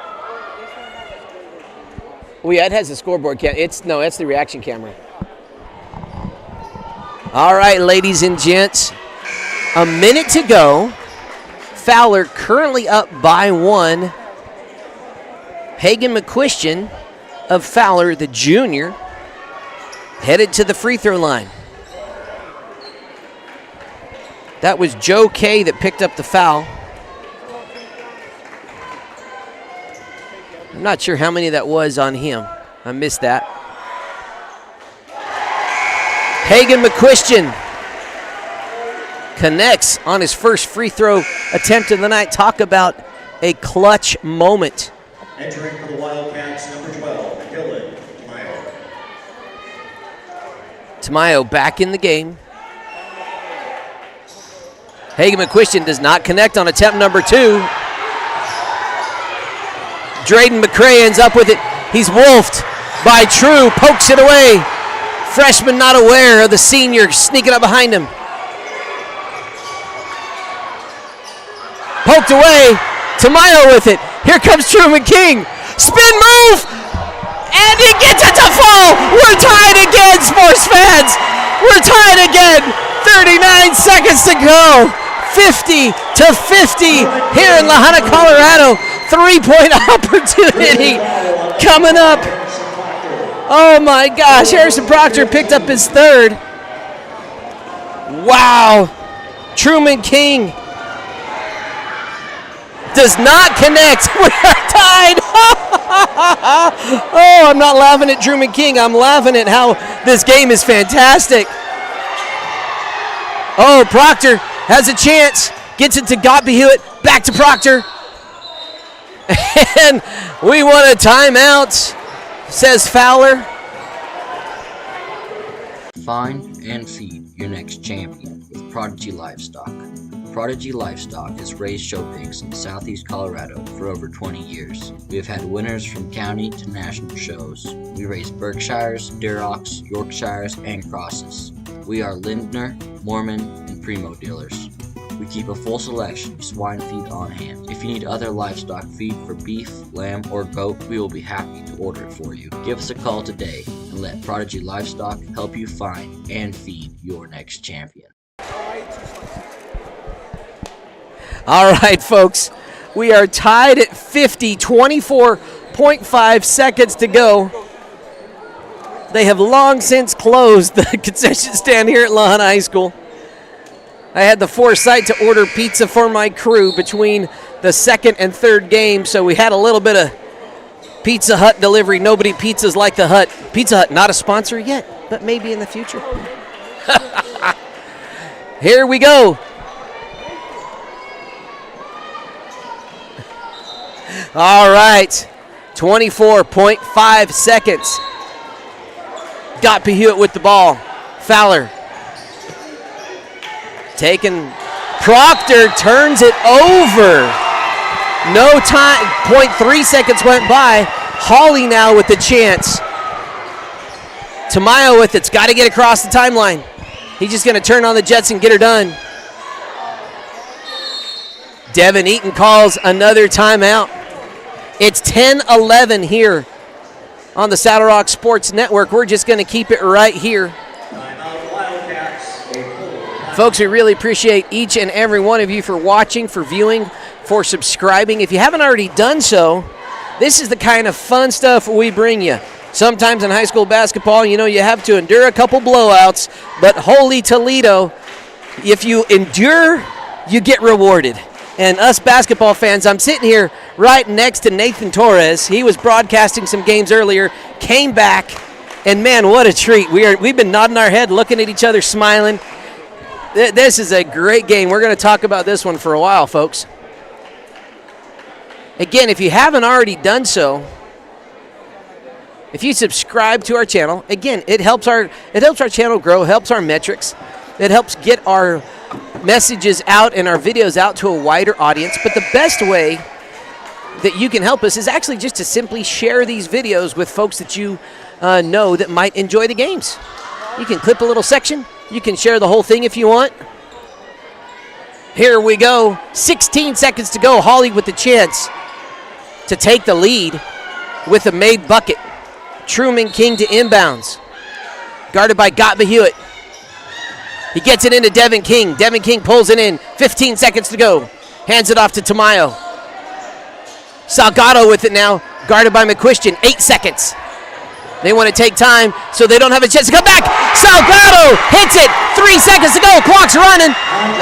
A: Oh, yeah, it has a scoreboard cam. It's the reaction camera. All right, ladies and gents, a minute to go. Fowler currently up by 1. Hagan McQuistion of Fowler, the junior, headed to the free throw line. That was Joe K that picked up the foul. I'm not sure how many that was on him. I missed that. Hagan McQuistion connects on his first free throw attempt of the night. Talk about a clutch moment.
B: Entering for the Wildcats, number 12, Dylan Tamayo.
A: Tamayo back in the game. Hagan McQuistion does not connect on attempt number 2. Drayden McCray ends up with it. He's wolfed by True, pokes it away. Freshman not aware of the senior sneaking up behind him. Poked away. Tamayo with it. Here comes Truman King. Spin move! And he gets it to fall! We're tied again, sports fans! We're tied again! 39 seconds to go! 50 to 50 here in La Junta, Colorado. 3-point opportunity coming up. Oh my gosh, Harrison Proctor picked up his 3rd. Wow. Truman King does not connect. We are tied. Oh, I'm not laughing at Truman King. I'm laughing at how this game is fantastic. Oh, Proctor has a chance. Gets it to Gottby Hewitt. Back to Proctor. And we want a timeout, says Fowler.
I: Find and feed your next champion with Prodigy Livestock. Prodigy Livestock has raised show pigs in southeast Colorado for over 20 years. We have had winners from county to national shows. We raise Berkshires, Durocs, Yorkshires, and Crosses. We are Lindner, Mormon, and Primo dealers. We keep a full selection of swine feed on hand. If you need other livestock feed for beef, lamb, or goat, we will be happy to order it for you. Give us a call today and let Prodigy Livestock help you find and feed your next champion.
A: All right, folks, we are tied at 50, 24.5 seconds to go. They have long since closed the concession stand here at La Junta High School. I had the foresight to order pizza for my crew between the 2nd and 3rd game, so we had a little bit of Pizza Hut delivery. Nobody pizzas like the Hut. Pizza Hut, not a sponsor yet, but maybe in the future. Here we go. All right, 24.5 seconds. Gottby Hewitt with the ball. Fowler. Taken. Proctor turns it over. No time. 0.3 seconds went by. Hawley now with the chance. Tamayo with it's got to get across the timeline. He's just going to turn on the jets and get her done. Devin Eaton calls another timeout. It's 10-11 here on the Saddle Rock Sports Network. We're just going to keep it right here. Folks, we really appreciate each and every one of you for watching, for viewing, for subscribing. If you haven't already done so, this is the kind of fun stuff we bring you. Sometimes in high school basketball, you know, you have to endure a couple blowouts, but holy Toledo, if you endure, you get rewarded. And us basketball fans, I'm sitting here right next to Nathan Torres. He was broadcasting some games earlier, came back, and man, what a treat. We've been nodding our head, looking at each other, smiling. This is a great game. We're going to talk about this one for a while, folks. Again, if you haven't already done so, if you subscribe to our channel, again, it helps our channel grow, helps our metrics. It helps get our messages out and our videos out to a wider audience. But the best way that you can help us is actually just to simply share these videos with folks that you know that might enjoy the games. You can clip a little section. You can share the whole thing if you want. Here we go. 16 seconds to go. Hawley with the chance to take the lead with a made bucket. Truman King to inbounds. Guarded by Gottby Hewitt. He gets it into Devin King. Devin King pulls it in. 15 seconds to go. Hands it off to Tamayo. Salgado with it now. Guarded by McQuistion. 8 seconds. They want to take time so they don't have a chance to come back. Salgado hits it. 3 seconds to go. Clock's running.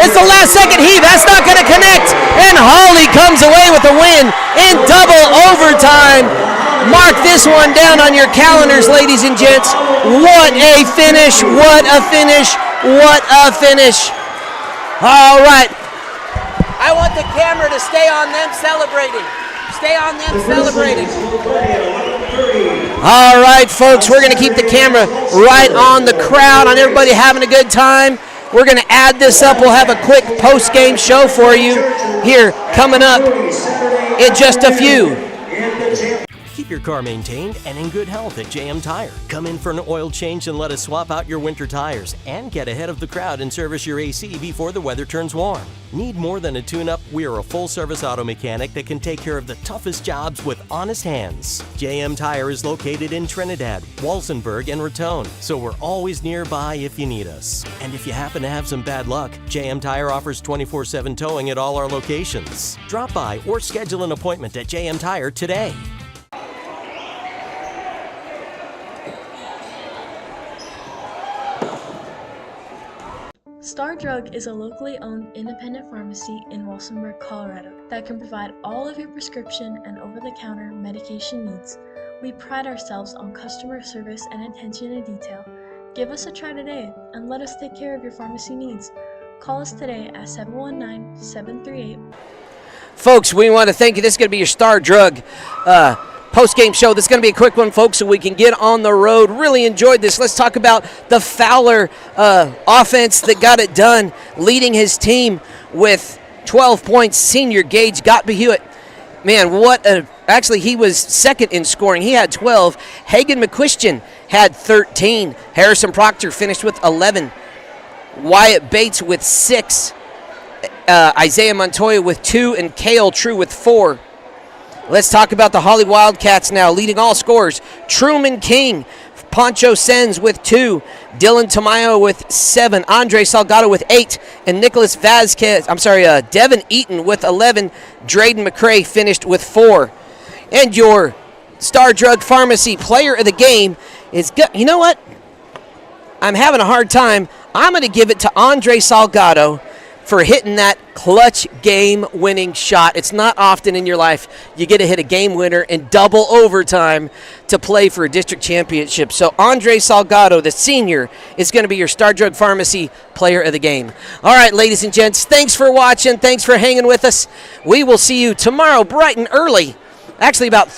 A: It's the last second heave. That's not going to connect. And Hawley comes away with the win in double overtime. Mark this one down on your calendars, ladies and gents. What a finish. What a finish. What a finish. All right. I want the camera to stay on them celebrating. Stay on them celebrating. All right, folks, we're going to keep the camera right on the crowd, on everybody having a good time. We're going to add this up. We'll have a quick post-game show for you here coming up in just a few.
M: Keep your car maintained and in good health at JM Tire. Come in for an oil change and let us swap out your winter tires and get ahead of the crowd and service your AC before the weather turns warm. Need more than a tune-up? We are a full-service auto mechanic that can take care of the toughest jobs with honest hands. JM Tire is located in Trinidad, Walsenburg, and Raton, so we're always nearby if you need us. And if you happen to have some bad luck, JM Tire offers 24/7 towing at all our locations. Drop by or schedule an appointment at JM Tire today.
L: Star Drug is a locally owned independent pharmacy in Walsenburg, Colorado that can provide all of your prescription and over-the-counter medication needs. We pride ourselves on customer service and attention to detail. Give us a try today and let us take care of your pharmacy needs. Call us today at 719-738.
A: Folks, we want to thank you. This is going to be your Star Drug post-game show. This is going to be a quick one, folks, so we can get on the road. Really enjoyed this. Let's talk about the Fowler offense that got it done, leading his team with 12 points. Senior Gage Gottbehewitt. Man, actually, he was second in scoring. He had 12. Hagen McQuistion had 13. Harrison Proctor finished with 11. Wyatt Bates with 6. Isaiah Montoya with 2, and Cale True with 4. Let's talk about the Holly Wildcats now, leading all scorers. Truman King, Poncho Sens with 2, Dylan Tamayo with 7, Andre Salgado with 8, and Nicholas Devin Eaton with 11. Drayden McCray finished with 4. And your Star Drug Pharmacy player of the game is, you know what? I'm having a hard time. I'm going to give it to Andre Salgado for hitting that clutch game-winning shot. It's not often in your life you get to hit a game winner in double overtime to play for a district championship. So Andre Salgado, the senior, is going to be your Star Drug Pharmacy player of the game. All right, ladies and gents, thanks for watching. Thanks for hanging with us. We will see you tomorrow bright and early. Actually, about